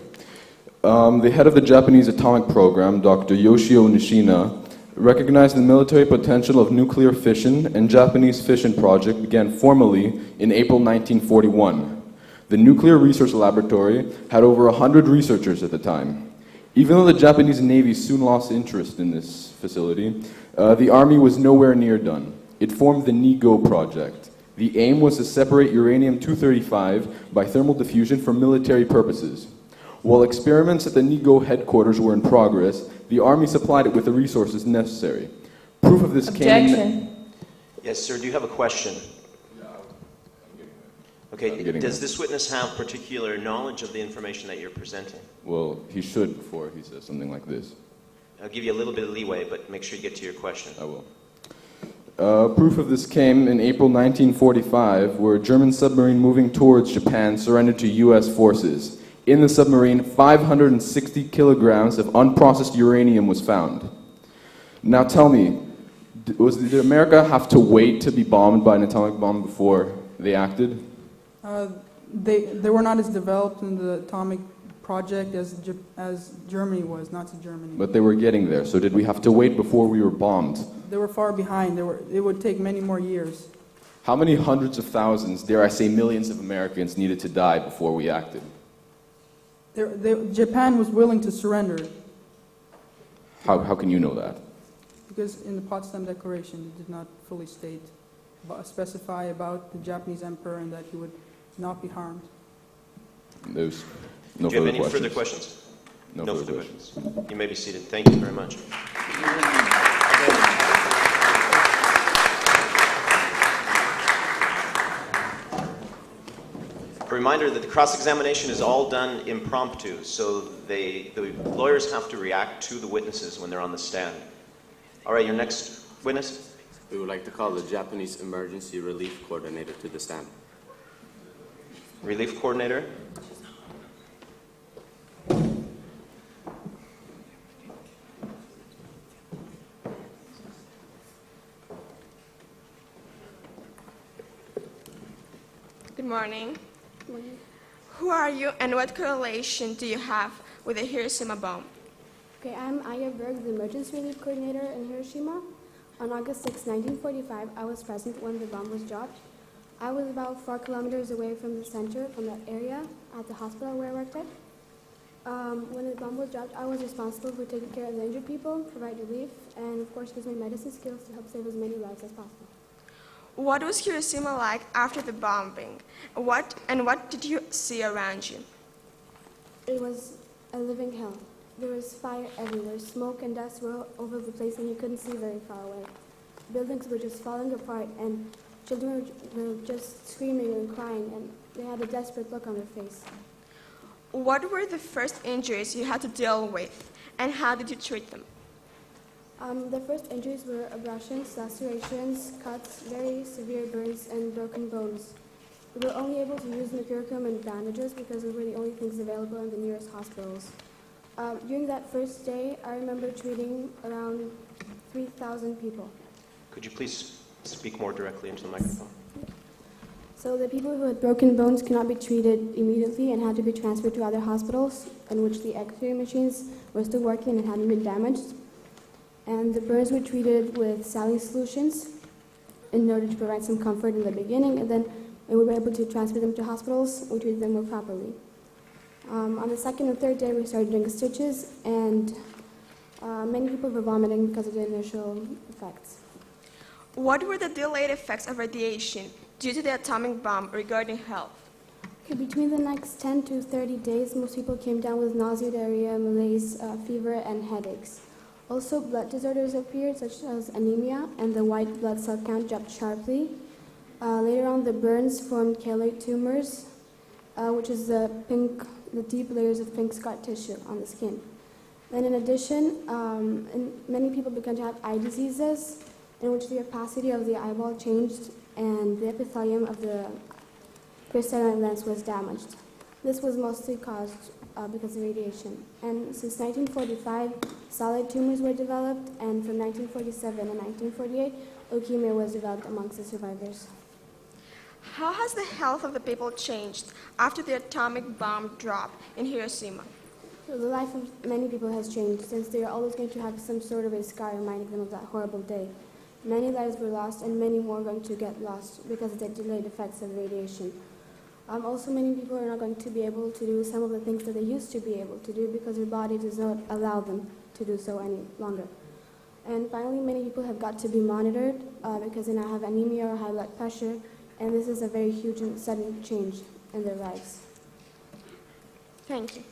The head of the Japanese atomic program, Dr. Yoshio Nishina, recognized the military potential of nuclear fission, and Japanese fission project began formally in April 1941. The Nuclear Research Laboratory had over 100 researchers at the time. Even though the Japanese Navy soon lost interest in this facility, the Army was nowhere near done. It formed the NIGO project. The aim was to separate uranium-235 by thermal diffusion for military purposes. While experiments at the NIGO headquarters were in progress, the Army supplied it with the resources necessary. Proof of this Objection. Yes, sir. Do you have a question? Okay, does this witness have particular knowledge of the information that you're presenting? Well, he should before he says something like this. I'll give you a little bit of leeway, but make sure you get to your question. I will. Proof of this came in April 1945, where a German submarine moving towards Japan surrendered to U.S. forces. In the submarine, 560 kilograms of unprocessed uranium was found. Now tell me, did America have to wait to be bombed by an atomic bomb before they acted? They were not as developed in the atomic project as Germany was, Nazi Germany. But they were getting there, so did we have to wait before we were bombed? They were far behind. It would take many more years. How many hundreds of thousands, dare I say millions of Americans needed to die before we acted? Japan was willing to surrender How can you know that? because in the Potsdam Declaration it did not fully specify about the Japanese emperor and that he would not be harmed. There's no Do you have further any questions. further questions? No further questions. You may be seated. Thank you very much. A reminder that the cross-examination is all done impromptu, so the lawyers have to react to the witnesses when they're on the stand. All right, your next witness. We would like to call the Japanese Emergency Relief Coordinator to the stand. Relief coordinator. Good morning. Who are you and what correlation do you have with the Hiroshima bomb? Okay, I'm Aya Berg, the Emergency Relief Coordinator in Hiroshima. On August 6, 1945, I was present when the bomb was dropped. I was about 4 kilometers away from the center, from that area, at the hospital where I worked at. When the bomb was dropped, I was responsible for taking care of the injured people, provide relief, and of course use my medicine skills to help save as many lives as possible. What was Hiroshima like after the bombing? What did you see around you? It was a living hell. There was fire everywhere. Smoke and dust were all over the place and you couldn't see very far away. Buildings were just falling apart and children were just screaming and crying and they had a desperate look on their face. What were the first injuries you had to deal with and how did you treat them? The first injuries were abrasions, lacerations, cuts, very severe burns, and broken bones. We were only able to use mercurochrome and bandages because they were the only things available in the nearest hospitals. During that first day, I remember treating around 3,000 people. Could you please speak more directly into the microphone? So the people who had broken bones could not be treated immediately and had to be transferred to other hospitals in which the X-ray machines were still working and hadn't been damaged. And the burns were treated with saline solutions in order to provide some comfort in the beginning, and then when we were able to transfer them to hospitals, we treated them more properly. On the second and third day, we started doing stitches, and many people were vomiting because of the initial effects. What were the delayed effects of radiation due to the atomic bomb regarding health? Okay, between the next 10 to 30 days, most people came down with nausea, diarrhea, malaise, fever, and headaches. Also, blood disorders appeared, such as anemia, and the white blood cell count dropped sharply. Later on, the burns formed keloid tumors, which is the deep layers of pink scar tissue on the skin. Then in addition, many people began to have eye diseases, in which the opacity of the eyeball changed and the epithelium of the crystalline lens was damaged. This was mostly caused because of radiation. And since 1945, solid tumors were developed, and from 1947 and 1948, leukemia was developed amongst the survivors. How has the health of the people changed after the atomic bomb dropped in Hiroshima? So the life of many people has changed, since they are always going to have some sort of a scar reminding them of that horrible day. Many lives were lost, and many more are going to get lost because of the delayed effects of radiation. Also, many people are not going to be able to do some of the things that they used to be able to do because their body does not allow them to do so any longer. And finally, many people have got to be monitored because they now have anemia or high blood pressure, and this is a very huge and sudden change in their lives. Thank you.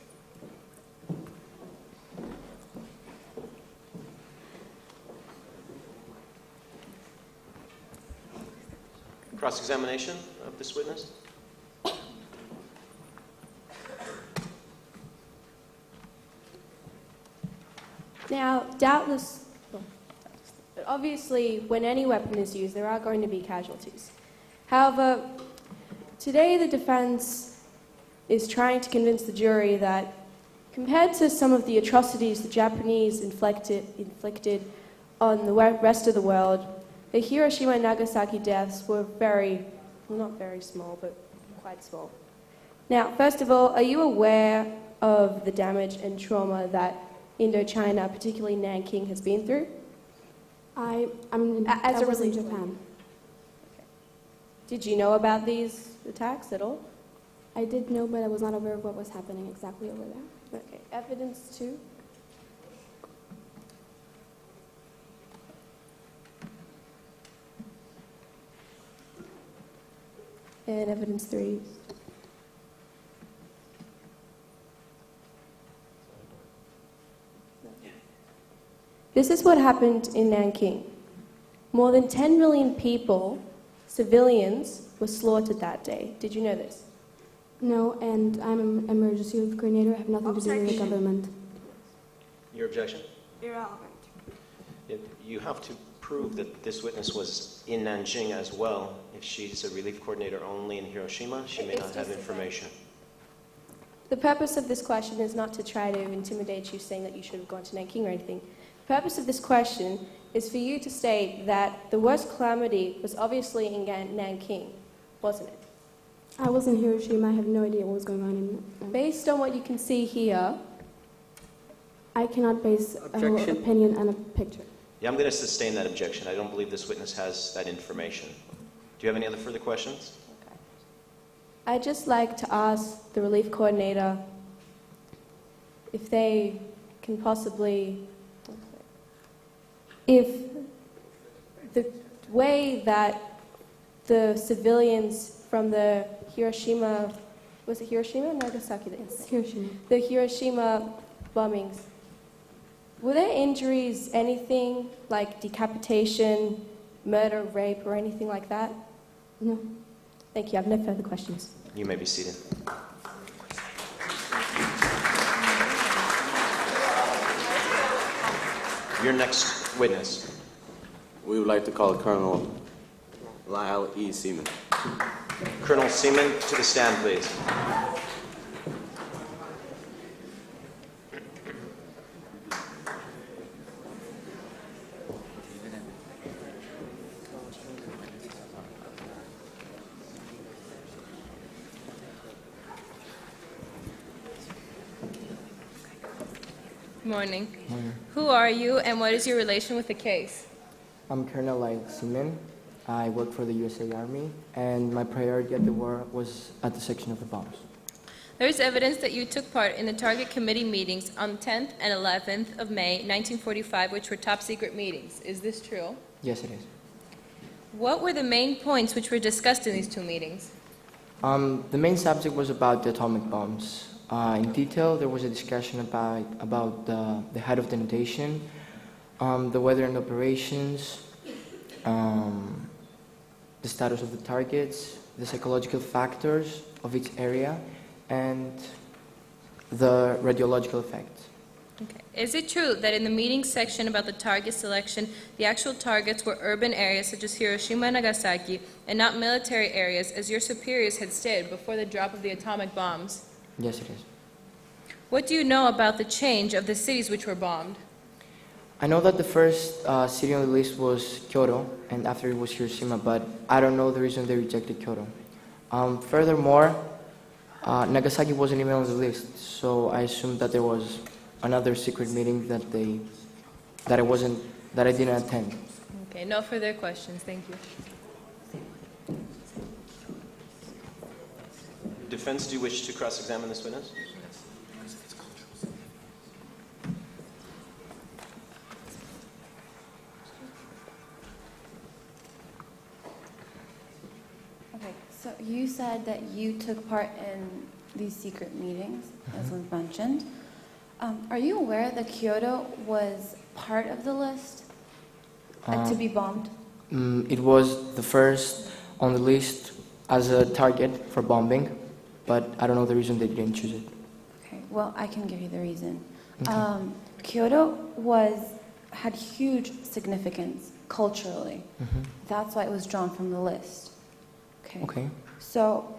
Cross-examination of this witness. Now, obviously, when any weapon is used, there are going to be casualties. However, today the defense is trying to convince the jury that compared to some of the atrocities the Japanese inflicted on the rest of the world, the Hiroshima and Nagasaki deaths were not very small, but quite small. Now, first of all, are you aware of the damage and trauma that Indochina, particularly Nanking, has been through? I was in Japan. Did you know about these attacks at all? I did know, but I was not aware of what was happening exactly over there. Okay, evidence 2. And evidence 3. This is what happened in Nanking. More than 10 million people, civilians, were slaughtered that day. Did you know this? No, and I'm an emergency relief coordinator. I have nothing to do with the government. Your objection? Irrelevant. You have to prove that this witness was in Nanjing as well. If she's a relief coordinator only in Hiroshima, she may not have information. The purpose of this question is not to try to intimidate you saying that you should have gone to Nanking or anything. The purpose of this question is for you to state that the worst calamity was obviously in Nanking, wasn't it? I was in Hiroshima. I have no idea what was going on in. Based on what you can see here, I cannot base a whole opinion on a picture. Yeah, I'm going to sustain that objection. I don't believe this witness has that information. Do you have any other further questions? I'd just like to ask the relief coordinator if they can possibly, if the way that the civilians from the Hiroshima, was it Hiroshima or Nagasaki? Yes, Hiroshima. The Hiroshima bombings, were there injuries, anything like decapitation, murder, rape, or anything like that? No. Thank you. I have no further questions. You may be seated. Your next witness. We would like to call Colonel Lyle E. Seaman. Colonel Seaman, to the stand, please. Morning. Morning. Who are you and what is your relation with the case? I'm Colonel Lyle Seaman. I work for the USA Army, and my priority at the war was at the section of the bombs. There is evidence that you took part in the Target Committee meetings on 10th and 11th of May, 1945, which were top secret meetings. Is this true? Yes, it is. What were the main points which were discussed in these two meetings? The main subject was about the atomic bombs. In detail, there was a discussion about the height of detonatation, the weather and operations, the status of the targets, the psychological factors of each area, and the radiological effects. Okay. Is it true that in the meeting section about the target selection, the actual targets were urban areas such as Hiroshima and Nagasaki, and not military areas, as your superiors had stated before the drop of the atomic bombs? Yes, it is. What do you know about the change of the cities which were bombed? I know that the first city on the list was Kyoto, and after it was Hiroshima, but I don't know the reason they rejected Kyoto. Furthermore, Nagasaki wasn't even on the list, so I assumed that there was another secret meeting that I didn't attend. Okay, no further questions. Thank you. Defense, do you wish to cross-examine this witness? Okay, so you said that you took part in these secret meetings, as was mentioned. Are you aware that Kyoto was part of the list to be bombed? It was the first on the list as a target for bombing, but I don't know the reason they didn't choose it. Okay, well, I can give you the reason. Okay. Kyoto had huge significance culturally. Mhm. That's why it was drawn from the list. Okay. Okay. So,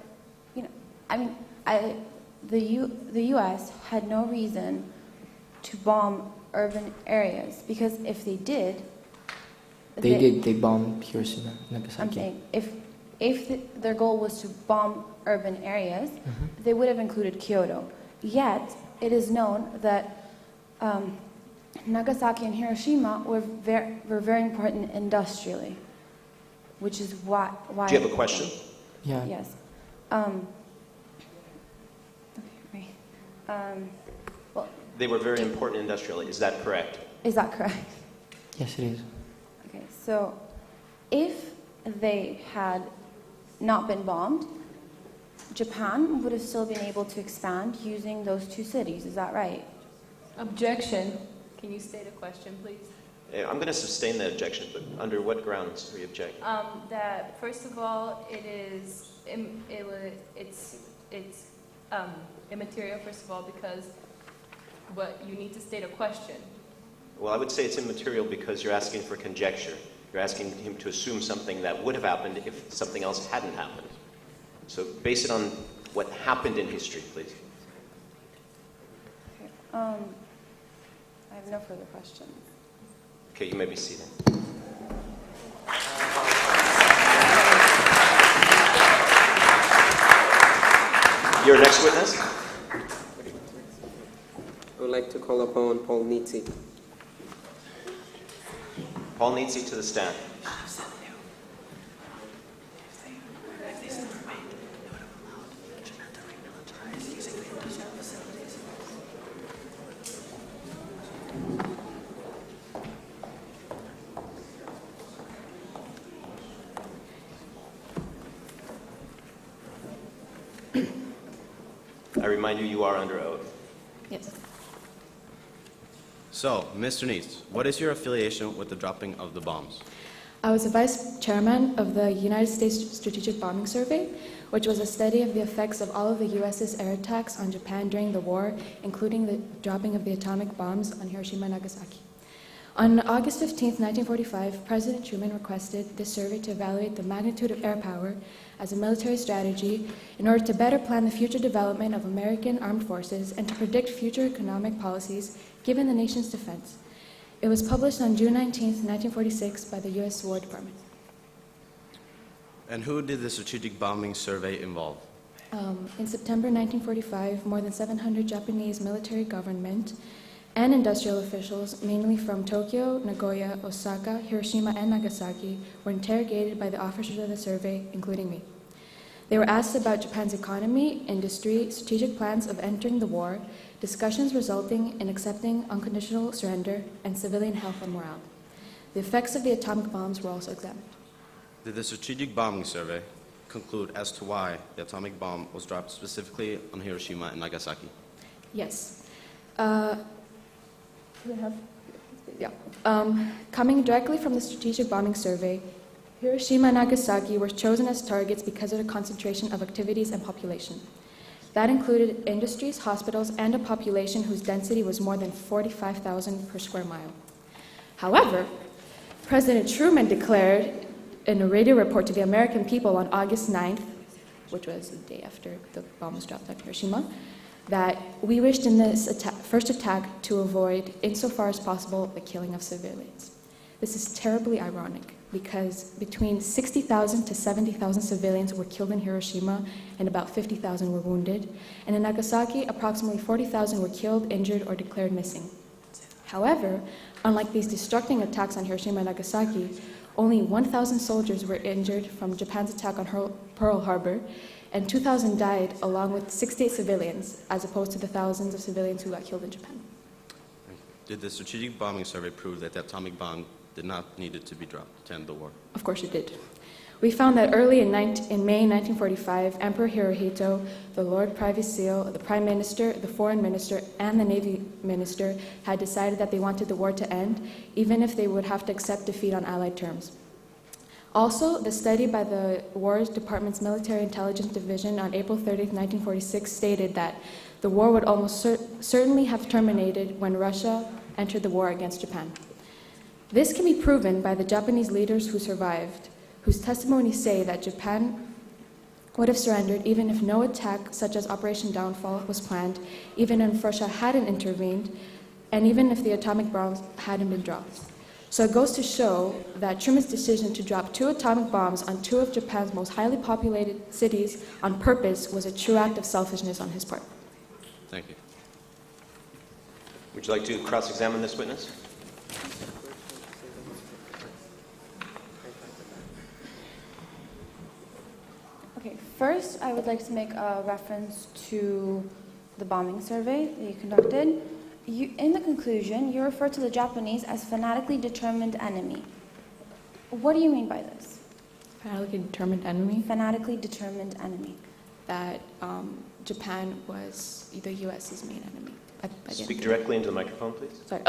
the U.S. had no reason to bomb urban areas because if they did, They bombed Hiroshima, Nagasaki. I'm saying if their goal was to bomb urban areas, they would have included Kyoto. Yet it is known that Nagasaki and Hiroshima were very important industrially, which is why. Do you have a question? Yeah. Yes. Well, They were very important industrially. Is that correct? is that correct? Yes, it is. Okay, so if they had not been bombed, Japan would have still been able to expand using those two cities. Is that right? Objection. Can you state a question, please? I'm going to sustain that objection, but under what grounds are you objecting? That first of all, it's immaterial. First of all, because you need to state a question. Well, I would say it's immaterial because you're asking for conjecture. You're asking him to assume something that would have happened if something else hadn't happened. So base it on what happened in history, please. I have no further questions. Okay, you may be seated. Your next witness? I would like to call upon Paul Nitzi. Paul Nitzi to the stand. I remind you, you are under oath. Yes. So, Mr. Neitz, what is your affiliation with the dropping of the bombs? I was a vice chairman of the United States Strategic Bombing Survey, which was a study of the effects of all of the U.S.'s air attacks on Japan during the war, including the dropping of the atomic bombs on Hiroshima and Nagasaki. On August 15, 1945, President Truman requested this survey to evaluate the magnitude of air power as a military strategy in order to better plan the future development of American armed forces and to predict future economic policies given the nation's defense. It was published on June 19, 1946 by the U.S. War Department. And who did the strategic bombing survey involve? In September 1945, more than 700 Japanese military government and industrial officials, mainly from Tokyo, Nagoya, Osaka, Hiroshima, and Nagasaki, were interrogated by the officers of the survey, including me. They were asked about Japan's economy, industry, strategic plans of entering the war, discussions resulting in accepting unconditional surrender, and civilian health and morale. The effects of the atomic bombs were also examined. Did the strategic bombing survey conclude as to why the atomic bomb was dropped specifically on Hiroshima and Nagasaki? Yes. Coming directly from the strategic bombing survey, Hiroshima and Nagasaki were chosen as targets because of the concentration of activities and population. That included industries, hospitals, and a population whose density was more than 45,000 per square mile. However, President Truman declared in a radio report to the American people on August 9th, which was the day after the bomb was dropped on Hiroshima, that we wished in this first attack to avoid, insofar as possible, the killing of civilians. This is terribly ironic because between 60,000 to 70,000 civilians were killed in Hiroshima and about 50,000 were wounded, and in Nagasaki, approximately 40,000 were killed, injured, or declared missing. However, unlike these destructing attacks on Hiroshima and Nagasaki, only 1,000 soldiers were injured from Japan's attack on Pearl Harbor, and 2,000 died along with 68 civilians, as opposed to the thousands of civilians who got killed in Japan. Did the strategic bombing survey prove that the atomic bomb did not need to be dropped to end the war? Of course it did. We found that early in May 1945, Emperor Hirohito, the Lord Privy Seal, the Prime Minister, the Foreign Minister, and the Navy Minister had decided that they wanted the war to end, even if they would have to accept defeat on Allied terms. Also, the study by the War Department's Military Intelligence Division on April 30, 1946 stated that the war would almost certainly have terminated when Russia entered the war against Japan. This can be proven by the Japanese leaders who survived, whose testimonies say that Japan would have surrendered even if no attack such as Operation Downfall was planned, even if Russia hadn't intervened, and even if the atomic bombs hadn't been dropped. So it goes to show that Truman's decision to drop 2 atomic bombs on 2 of Japan's most highly populated cities on purpose was a true act of selfishness on his part. Thank you. Would you like to cross-examine this witness? Okay, first I would like to make a reference to the bombing survey that you conducted, in the conclusion, you refer to the Japanese as fanatically determined enemy. What do you mean by this? Fanatically determined enemy? Fanatically determined enemy. That Japan was the U.S.'s main enemy. Speak directly into the microphone, please. Sorry.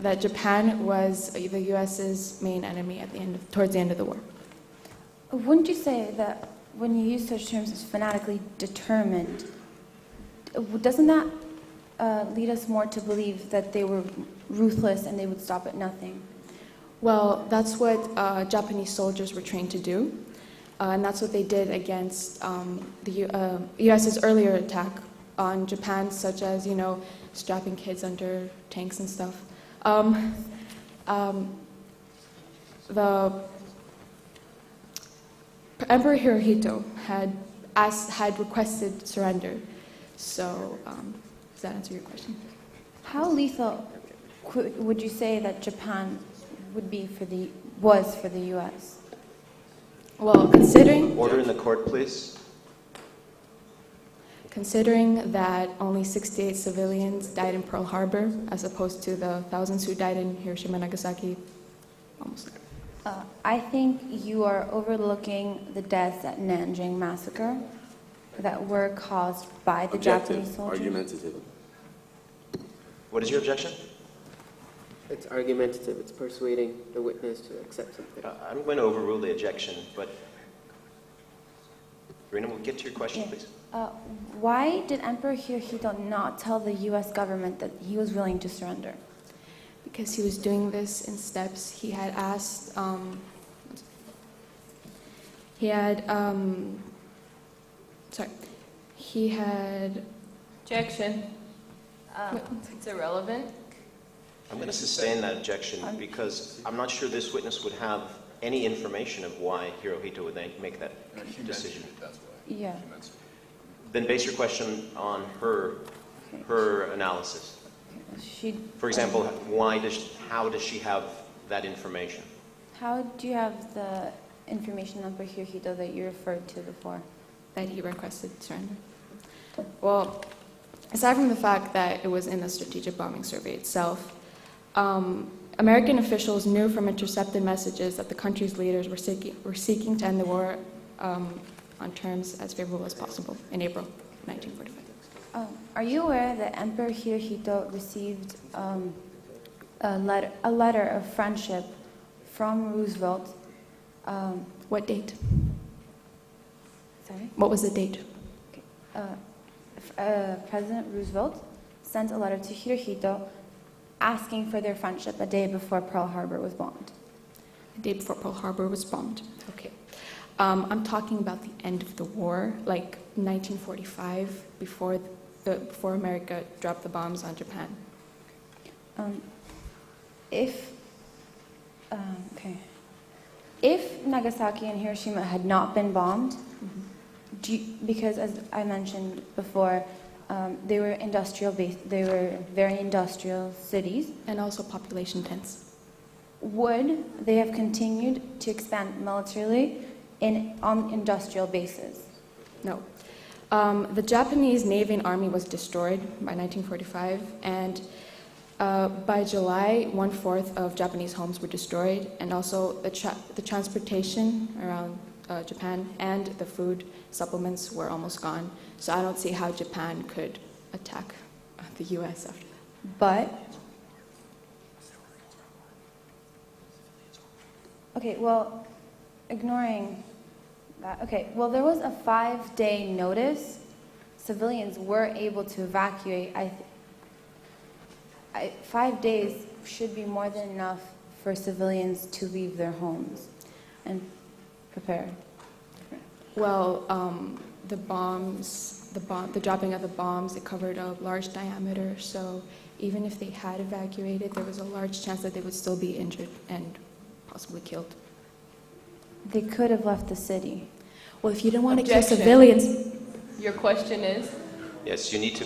That Japan was the U.S.'s main enemy towards the end of the war. Wouldn't you say that when you use such terms as fanatically determined, doesn't that lead us more to believe that they were ruthless and they would stop at nothing? Well, that's what Japanese soldiers were trained to do, and that's what they did against the U.S.'s earlier attack on Japan, such as, strapping kids under tanks and stuff. The Emperor Hirohito had requested surrender. So, does that answer your question? How lethal would you say that Japan was for the U.S.? Well, considering... Order in the court, please. Considering that only 68 civilians died in Pearl Harbor, as opposed to the thousands who died in Hiroshima and Nagasaki, almost. I think you are overlooking the deaths at Nanjing massacre that were caused by the Japanese soldiers. Argumentative. What is your objection? It's argumentative. It's persuading the witness to accept something. I'm going to overrule the objection, but Rena, we'll get to your question, please. Why did Emperor Hirohito not tell the U.S. government that he was willing to surrender? Because he was doing this in steps. He had asked, Objection. It's irrelevant. I'm going to sustain that objection because I'm not sure this witness would have any information of why Hirohito would make that decision. Yeah. Then base your question on her analysis. For example, how does she have that information? How do you have the information on Hirohito that you referred to before? That he requested surrender. Well, aside from the fact that it was in the strategic bombing survey itself, American officials knew from intercepted messages that the country's leaders were seeking to end the war on terms as favorable as possible in April 1945. Are you aware that Emperor Hirohito received a letter of friendship from Roosevelt? What date? Sorry? What was the date? President Roosevelt sent a letter to Hirohito asking for their friendship a day before Pearl Harbor was bombed. The day before Pearl Harbor was bombed. Okay. I'm talking about the end of the war, like 1945, before America dropped the bombs on Japan. If Nagasaki and Hiroshima had not been bombed, because as I mentioned before, they were they were very industrial cities. And also population dense. Would they have continued to expand militarily on industrial bases? No. The Japanese Navy and Army was destroyed by 1945, and by July, 1/4 of Japanese homes were destroyed, and also the transportation around Japan and the food supplements were almost gone. So I don't see how Japan could attack the U.S. after that. But, okay, well, ignoring that, okay, well, there was a 5-day notice. Civilians were able to evacuate. 5 days should be more than enough for civilians to leave their homes and prepare. Well, the dropping of the bombs, it covered a large diameter, so even if they had evacuated, there was a large chance that they would still be injured and possibly killed. They could have left the city. Well, if you didn't want to kill Objection. civilians... Your question is? Yes, you need to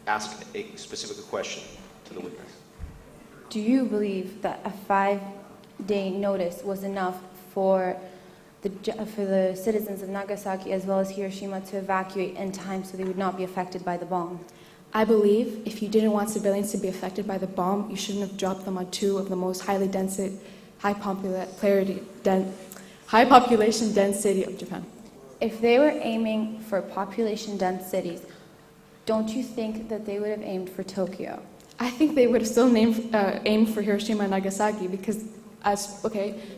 ask a specific question to the witness. Do you believe that a 5-day notice was enough for for the citizens of Nagasaki as well as Hiroshima to evacuate in time so they would not be affected by the bomb? I believe if you didn't want civilians to be affected by the bomb, you shouldn't have dropped them on two of the most high population dense city of Japan. If they were aiming for population-dense cities, don't you think that they would have aimed for Tokyo? I think they would have still aimed for Hiroshima and Nagasaki because,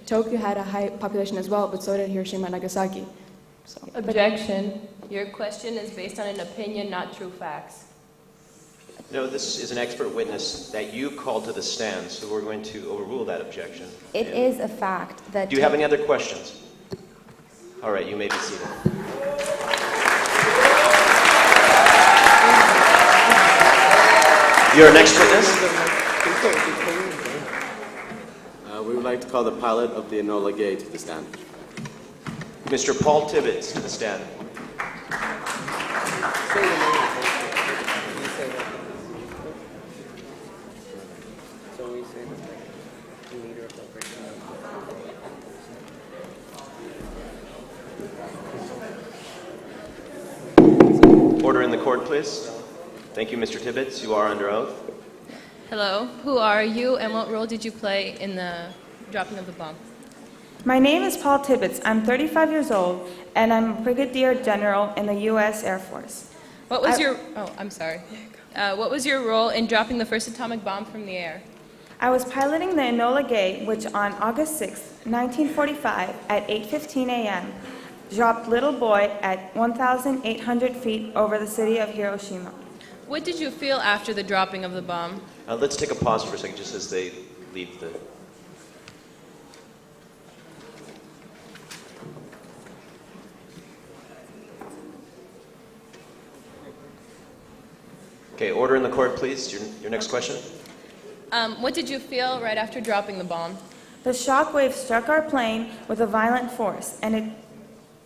Tokyo had a high population as well, but so did Hiroshima and Nagasaki. So. Objection. Your question is based on an opinion, not true facts. No, this is an expert witness that you called to the stand, so we're going to overrule that objection. It is a fact that... Do you have any other questions? All right, you may be seated. Your next witness? We would like to call the pilot of the Enola Gay to the stand. Mr. Paul Tibbets to the stand. Order in the court, please. Thank you, Mr. Tibbets. You are under oath. Hello, who are you and what role did you play in the dropping of the bomb? My name is Paul Tibbets. I'm 35 years old and I'm a Brigadier General in the U.S. Air Force. What was what was your role in dropping the first atomic bomb from the air? I was piloting the Enola Gay, which on August 6, 1945 at 8:15 a.m. dropped Little Boy at 1,800 feet over the city of Hiroshima. What did you feel after the dropping of the bomb? Let's take a pause for a second, just as they leave the... Okay, order in the court, please. Your next question. What did you feel right after dropping the bomb? The shock wave struck our plane with a violent force, and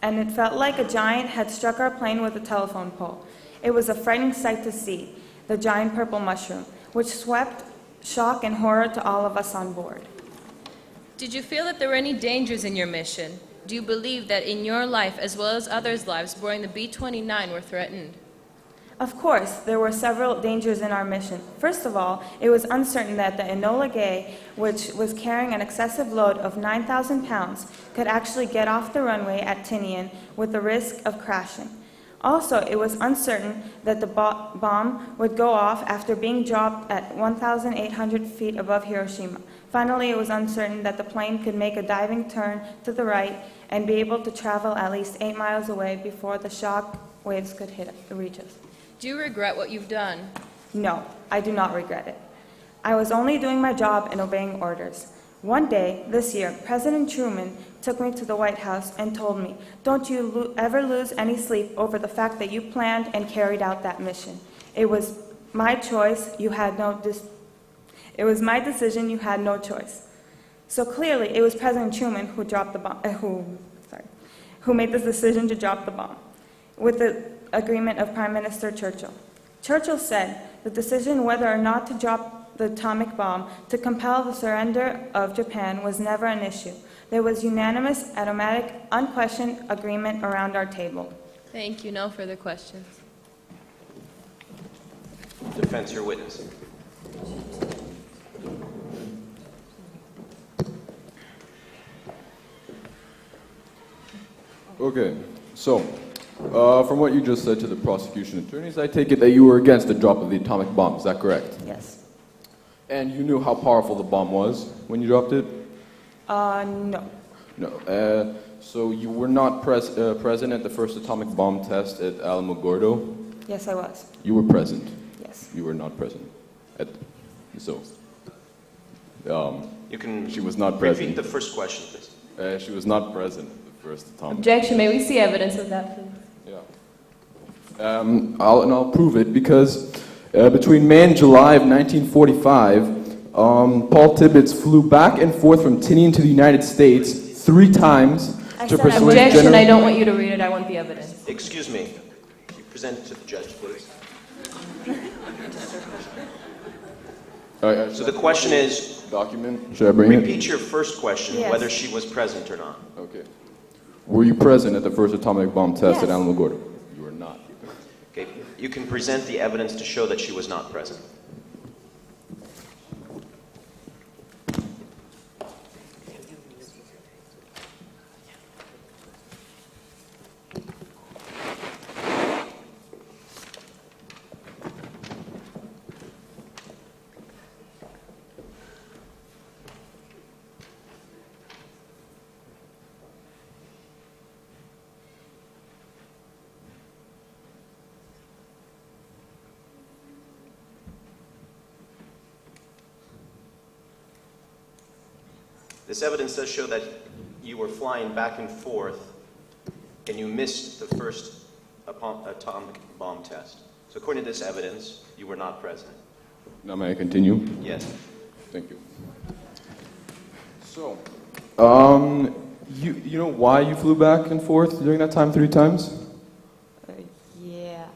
it felt like a giant had struck our plane with a telephone pole. It was a frightening sight to see, the giant purple mushroom, which swept shock and horror to all of us on board. Did you feel that there were any dangers in your mission? Do you believe that in your life, as well as others' lives, boarding the B-29 were threatened? Of course, there were several dangers in our mission. First of all, it was uncertain that the Enola Gay, which was carrying an excessive load of 9,000 pounds, could actually get off the runway at Tinian with the risk of crashing. Also, it was uncertain that the bomb would go off after being dropped at 1,800 feet above Hiroshima. Finally, it was uncertain that the plane could make a diving turn to the right and be able to travel at least 8 miles away before the shock waves could reach us. Do you regret what you've done? No, I do not regret it. I was only doing my job and obeying orders. One day, this year, President Truman took me to the White House and told me, "Don't you ever lose any sleep over the fact that you planned and carried out that mission. It was my choice, it was my decision, you had no choice." So clearly, it was President Truman who dropped the bomb, who made the decision to drop the bomb, with the agreement of Prime Minister Churchill. Churchill said the decision whether or not to drop the atomic bomb to compel the surrender of Japan was never an issue. There was unanimous, automatic, unquestioned agreement around our table. Thank you. No further questions. Defense, your witness. Okay, so from what you just said to the prosecution attorneys, I take it that you were against the drop of the atomic bomb. Is that correct? Yes. And you knew how powerful the bomb was when you dropped it? No. No. So you were not present at the first atomic bomb test at Alamogordo? Yes, I was. You were present? Yes. You were not present. You can she was not present. repeat the first question, please. She was not present at the first atomic. Objection. May we see evidence of that, please? Yeah. I'll prove it because between May and July of 1945, Paul Tibbets flew back and forth from Tinian to the United States 3 times to persuade Objection. I don't want you to read it. I want the evidence. Excuse me. You present it to the judge, please. So the question is, document. Should I bring repeat your first question, Yes. whether she was present or not. Okay. Were you present at the first atomic bomb test at Yes. Alamogordo? You were not. Okay, you can present the evidence to show that she was not present. This evidence does show that you were flying back and forth and you missed the first atomic bomb test. So according to this evidence, you were not present. Now may I continue? Yes. Thank you. So, you know why you flew back and forth during that time 3 times? Yeah.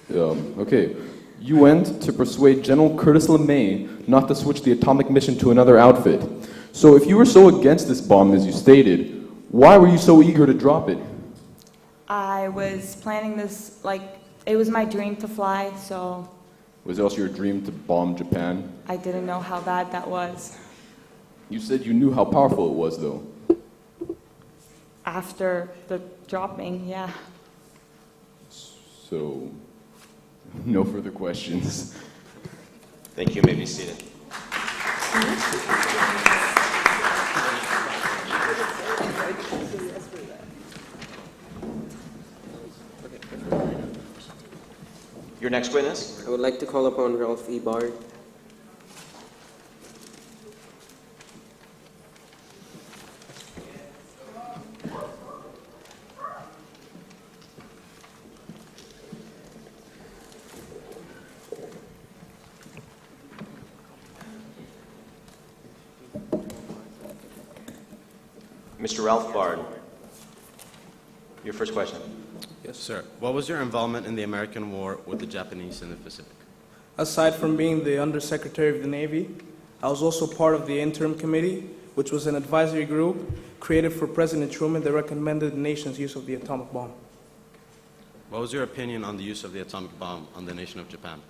Okay. You went to persuade General Curtis LeMay not to switch the atomic mission to another outfit. So if you were so against this bomb as you stated, why were you so eager to drop it? I was planning this, like, it was my dream to fly, so Was it also your dream to bomb Japan? I didn't know how bad that was. You said you knew how powerful it was, though. After the dropping, yeah. So, no further questions. Thank you. You may be seated. Your next witness? I would like to call upon Ralph E. Bard. Mr. Ralph Bard, your first question. Yes, sir. What was your involvement in the American war with the Japanese in the Pacific? Aside from being the Undersecretary of the Navy, I was also part of the Interim Committee, which was an advisory group created for President Truman that recommended the nation's use of the atomic bomb. What was your opinion on the use of the atomic bomb on the nation of Japan?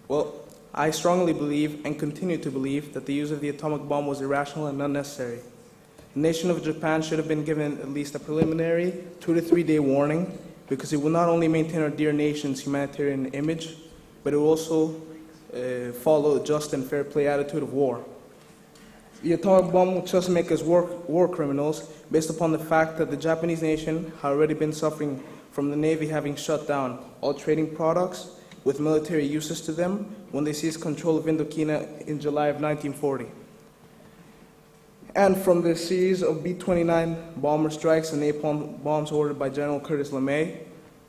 Well, I strongly believe and continue to believe that the use of the atomic bomb was irrational and unnecessary. The nation of Japan should have been given at least a preliminary 2 to 3 day warning, because it will not only maintain our dear nation's humanitarian image, but it will also follow a just and fair play attitude of war. The atomic bomb will just make us war criminals based upon the fact that the Japanese nation had already been suffering from the Navy having shut down all trading products with military uses to them when they seized control of Indochina in July of 1940. And from the series of B-29 bomber strikes and napalm bombs ordered by General Curtis LeMay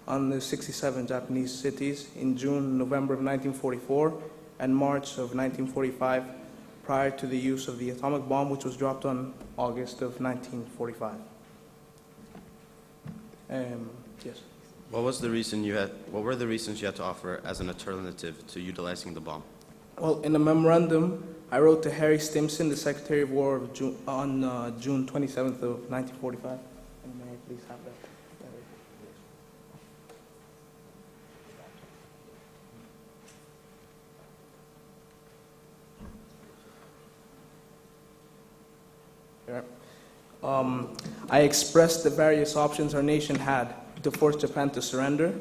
on the 67 Japanese cities in June and November of 1944 and March of 1945, prior to the use of the atomic bomb, which was dropped on August of 1945. Yes. What were the reasons you had to offer as an alternative to utilizing the bomb? Well, in a memorandum I wrote to Harry Stimson, the Secretary of War of on June 27th of 1945. And may I please have that? I expressed the various options our nation had to force Japan to surrender.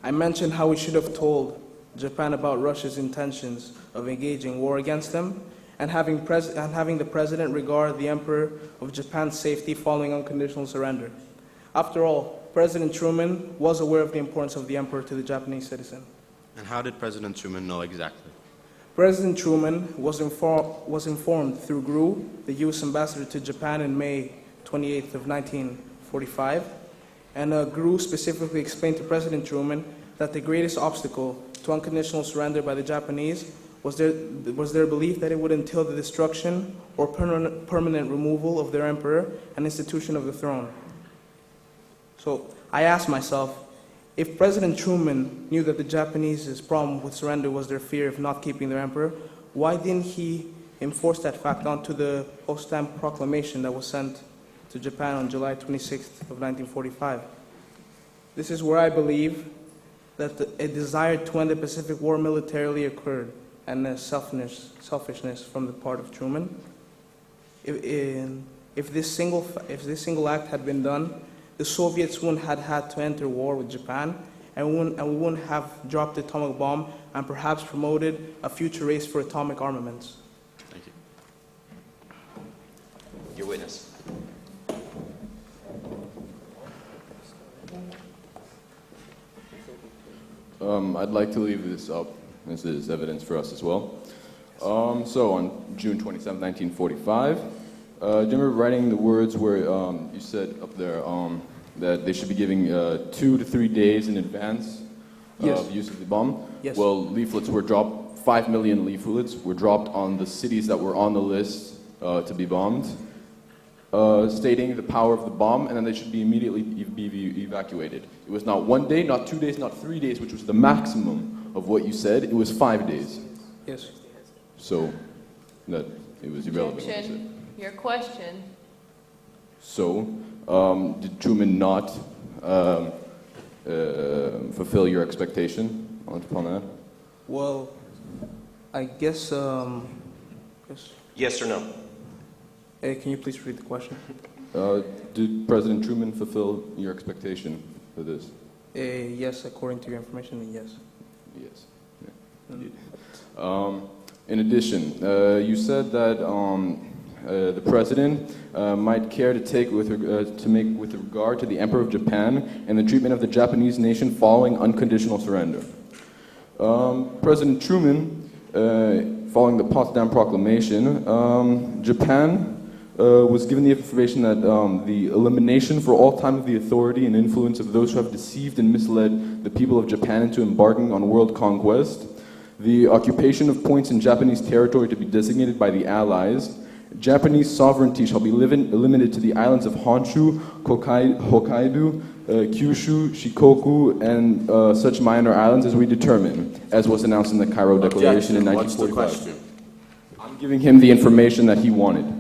I mentioned how we should have told Japan about Russia's intentions of engaging war against them, and having the President regard the Emperor of Japan's safety following unconditional surrender. After all, President Truman was aware of the importance of the Emperor to the Japanese citizen. And how did President Truman know exactly? President Truman was informed through GRU, the U.S. ambassador to Japan in May 28th of 1945, and GRU specifically explained to President Truman that the greatest obstacle to unconditional surrender by the Japanese was their belief that it would entail the destruction or permanent removal of their emperor and institution of the throne. So I asked myself, if President Truman knew that the Japanese's problem with surrender was their fear of not keeping their emperor, why didn't he enforce that fact onto the Potsdam Proclamation that was sent to Japan on July 26th of 1945. This is where I believe that a desire to end the Pacific War militarily occurred, and a selfishness from the part of Truman. If this single act had been done, the Soviets wouldn't have had to enter war with Japan, and we wouldn't have dropped the atomic bomb and perhaps promoted a future race for atomic armaments. Thank you. Your witness. I'd like to leave this up. This is evidence for us as well. So on June 27, 1945, do you remember writing the words where you said up there that they should be giving 2 to 3 days in advance of use of the bomb? Yes. Well, leaflets were dropped, 5 million leaflets were dropped on the cities that were on the list to be bombed, stating the power of the bomb, and then they should be immediately be evacuated. It was not 1 day, not 2 days, not 3 days, which was the maximum of what you said. It was 5 days. Yes. So that it was irrelevant what you said. Objection. Your question. So, did Truman not fulfill your expectation upon that? Well, I guess, Yes or no? Can you please repeat the question? Did President Truman fulfill your expectation for this? Yes, according to your information, yes. Yes. Yeah, indeed. In addition, you said that the president might care to make with regard to the Emperor of Japan and the treatment of the Japanese nation following unconditional surrender. President Truman, following the Potsdam Proclamation, Japan was given the information that the elimination for all time of the authority and influence of those who have deceived and misled the people of Japan into embarking on world conquest, the occupation of points in Japanese territory to be designated by the Allies, Japanese sovereignty shall be limited to the islands of Honshu, Hokkaido, Kyushu, Shikoku, and such minor islands as we determine, as was announced in the Cairo Declaration in 1945. What's the question? I'm giving him the information that he wanted.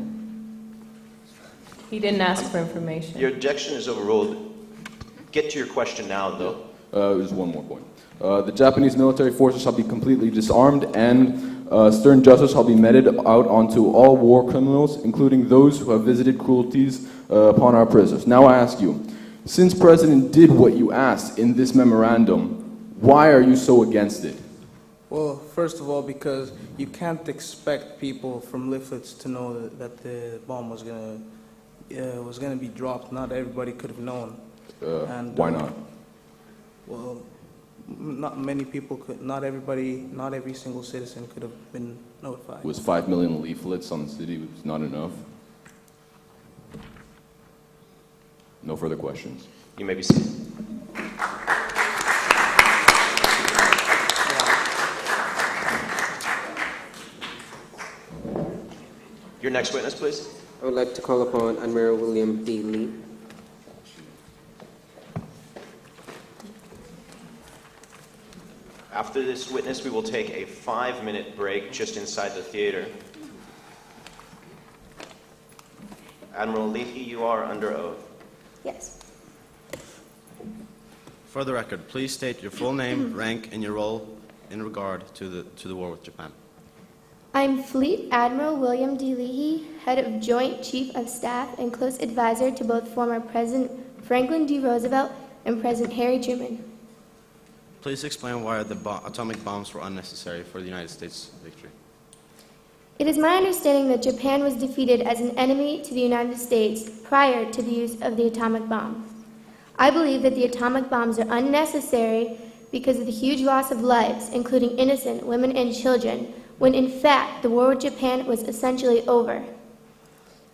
He didn't ask for information. Your objection is overruled. Get to your question now, though. There's one more point. The Japanese military forces shall be completely disarmed, and stern justice shall be meted out onto all war criminals, including those who have visited cruelties upon our prisoners. Now I ask you, since President did what you asked in this memorandum, why are you so against it? Well, first of all, because you can't expect people from leaflets to know that the bomb was gonna be dropped. Not everybody could have known. Why not? Well, not many people could. Not every single citizen could have been notified. Was 5 million leaflets on the city not enough? No further questions. You may be seated. Your next witness, please. I would like to call upon Admiral William D. Lee. After this witness, we will take a 5-minute break just inside the theater. Admiral Leahy, you are under oath. Yes. For the record, please state your full name, rank, and your role in regard to the war with Japan. I'm Fleet Admiral William D. Leahy, head of Joint Chief of Staff and close advisor to both former President Franklin D. Roosevelt and President Harry Truman. Please explain why the atomic bombs were unnecessary for the United States victory. It is my understanding that Japan was defeated as an enemy to the United States prior to the use of the atomic bomb. I believe that the atomic bombs are unnecessary because of the huge loss of lives, including innocent women and children, when in fact the war with Japan was essentially over.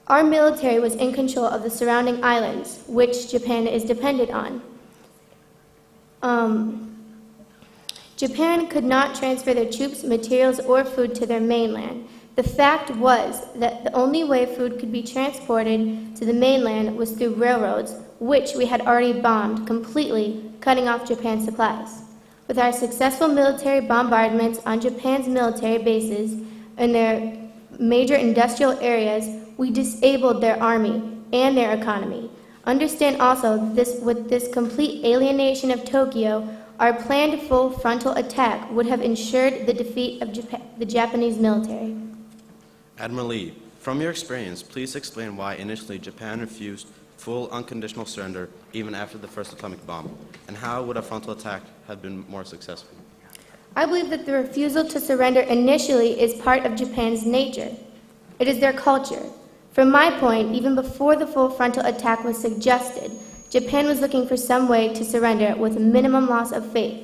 Our military was in control of the surrounding islands, which Japan is dependent on. Japan could not transfer their troops, materials, or food to their mainland. The fact was that the only way food could be transported to the mainland was through railroads, which we had already bombed completely, cutting off Japan's supplies. With our successful military bombardments on Japan's military bases and their major industrial areas, we disabled their army, and their economy. Understand also that with this complete alienation of Tokyo, our planned full frontal attack would have ensured the defeat of the Japanese military. Admiral Lee, from your experience, please explain why initially Japan refused full unconditional surrender even after the first atomic bomb, and how would a frontal attack have been more successful? I believe that the refusal to surrender initially is part of Japan's nature. It is their culture. From my point, even before the full frontal attack was suggested, Japan was looking for some way to surrender with minimum loss of faith.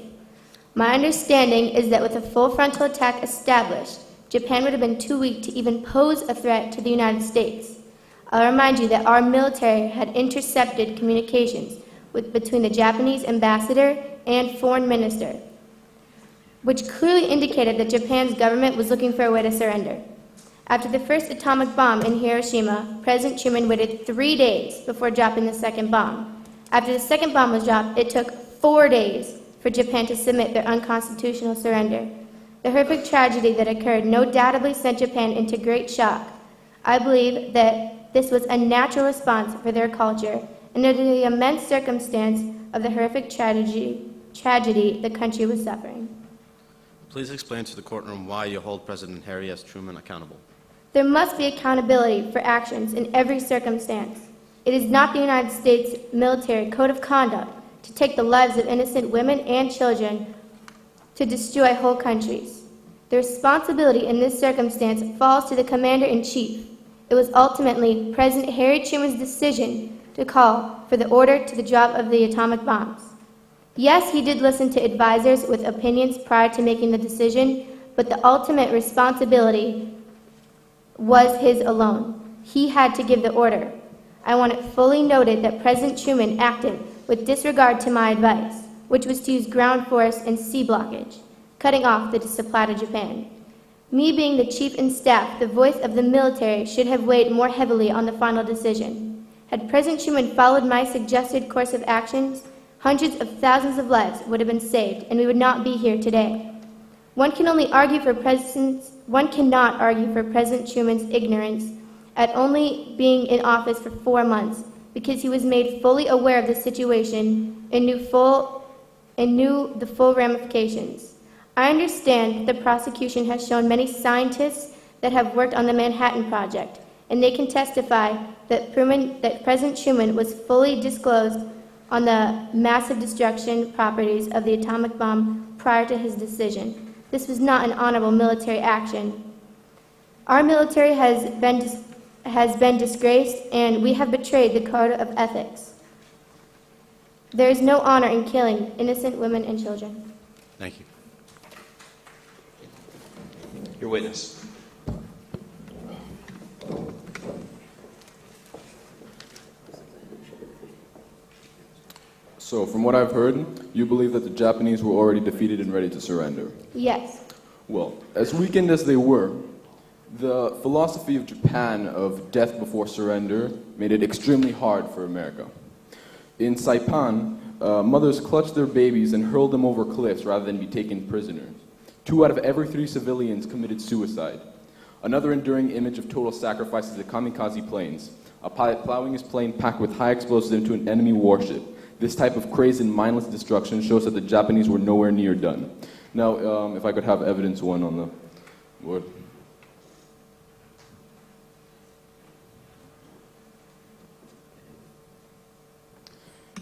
My understanding is that with a full frontal attack established, Japan would have been too weak to even pose a threat to the United States. I'll remind you that our military had intercepted communications between the Japanese ambassador and foreign minister, which clearly indicated that Japan's government was looking for a way to surrender. After the first atomic bomb in Hiroshima, President Truman waited 3 days before dropping the second bomb. After the second bomb was dropped, it took 4 days for Japan to submit their unconstitutional surrender. The horrific tragedy that occurred no doubtably sent Japan into great shock. I believe that this was a natural response for their culture, and under the immense circumstance of the horrific tragedy the country was suffering. Please explain to the courtroom why you hold President Harry S. Truman accountable. There must be accountability for actions in every circumstance. It is not the United States military code of conduct to take the lives of innocent women and children to destroy whole countries. The responsibility in this circumstance falls to the commander-in-chief. It was ultimately President Harry Truman's decision to call for the order to the drop of the atomic bombs. Yes, he did listen to advisors with opinions prior to making the decision, but the ultimate responsibility was his alone. He had to give the order. I want it fully noted that President Truman acted with disregard to my advice, which was to use ground force and sea blockage, cutting off the supply to Japan. Me being the chief in staff, the voice of the military should have weighed more heavily on the final decision. Had President Truman followed my suggested course of actions, hundreds of thousands of lives would have been saved, and we would not be here today. One cannot argue for President Truman's ignorance at only being in office for 4 months, because he was made fully aware of the situation and knew the full ramifications. I understand that the prosecution has shown many scientists that have worked on the Manhattan Project, and they can testify that President Truman was fully disclosed on the massive destruction properties of the atomic bomb prior to his decision. This was not an honorable military action. Our military has been disgraced, and we have betrayed the code of ethics. There is no honor in killing innocent women and children. Thank you. Your witness. So, from what I've heard, you believe that the Japanese were already defeated and ready to surrender. Yes. Well, as weakened as they were, the philosophy of Japan of death before surrender made it extremely hard for America. In Saipan, mothers clutched their babies and hurled them over cliffs rather than be taken prisoners. 2 out of every 3 civilians committed suicide. Another enduring image of total sacrifice is the kamikaze planes, a pilot plowing his plane packed with high explosives into an enemy warship. This type of crazed and mindless destruction shows that the Japanese were nowhere near done. Now, if I could have evidence 1 on the board.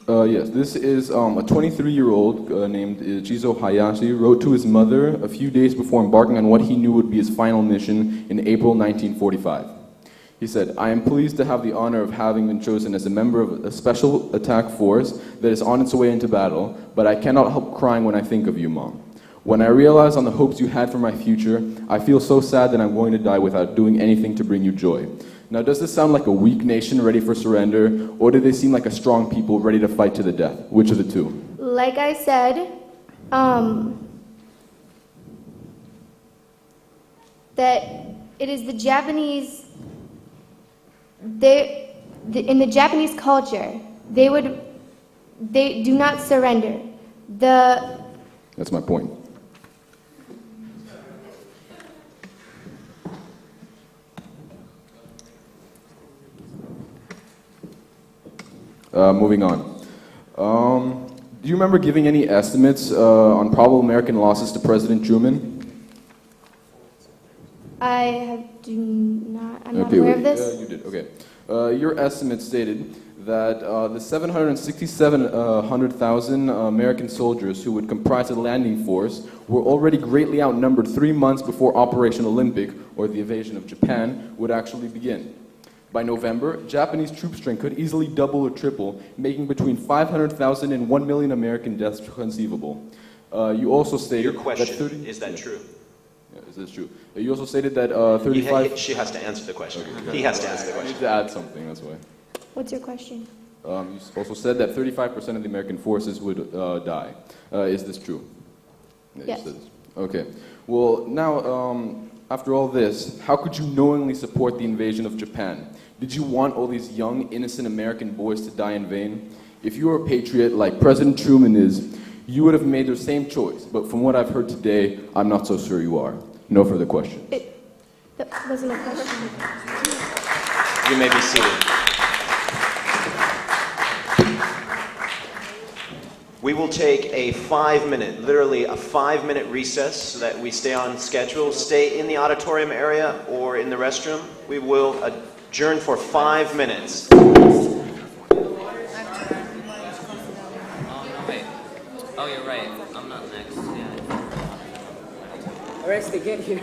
Yes, this is a 23-year-old named Chizo Hayashi wrote to his mother a few days before embarking on what he knew would be his final mission in April 1945. He said, "I am pleased to have the honor of having been chosen as a member of a special attack force that is on its way into battle, but I cannot help crying when I think of you, Mom. When I realize on the hopes you had for my future, I feel so sad that I'm going to die without doing anything to bring you joy." Now, does this sound like a weak nation ready for surrender, or do they seem like a strong people ready to fight to the death? Which of the two? Like I said, that it is the Japanese, in the Japanese culture, they do not surrender. That's my point. Moving on. Do you remember giving any estimates on probable American losses to President Truman? I'm not aware of this. You did, okay. Your estimate stated that the 767,000 American soldiers who would comprise the landing force were already greatly outnumbered 3 months before Operation Olympic, or the invasion of Japan, would actually begin. By November, Japanese troop strength could easily double or triple, making between 500,000 and 1 million American deaths conceivable. You also stated Your question, that is that true? Yeah, is this true? You also stated that 35... She has to answer the question. Okay. He has to answer the I question. need to add something, that's why. What's your question? You also said that 35% of the American forces would die. Is this true? Yeah, Yes. You said this. Okay. Well, now, after all this, how could you knowingly support the invasion of Japan? Did you want all these young, innocent American boys to die in vain? If you were a patriot like President Truman is, you would have made the same choice. But from what I've heard today, I'm not so sure you are. No further questions. That wasn't a question. You may be seated. We will take a 5-minute, literally a 5-minute recess so that we stay on schedule. Stay in the auditorium area or in the restroom. We will adjourn for 5 minutes. Oh, wait. Oh, you're right. I'm not next. Yeah. Arrest, get here.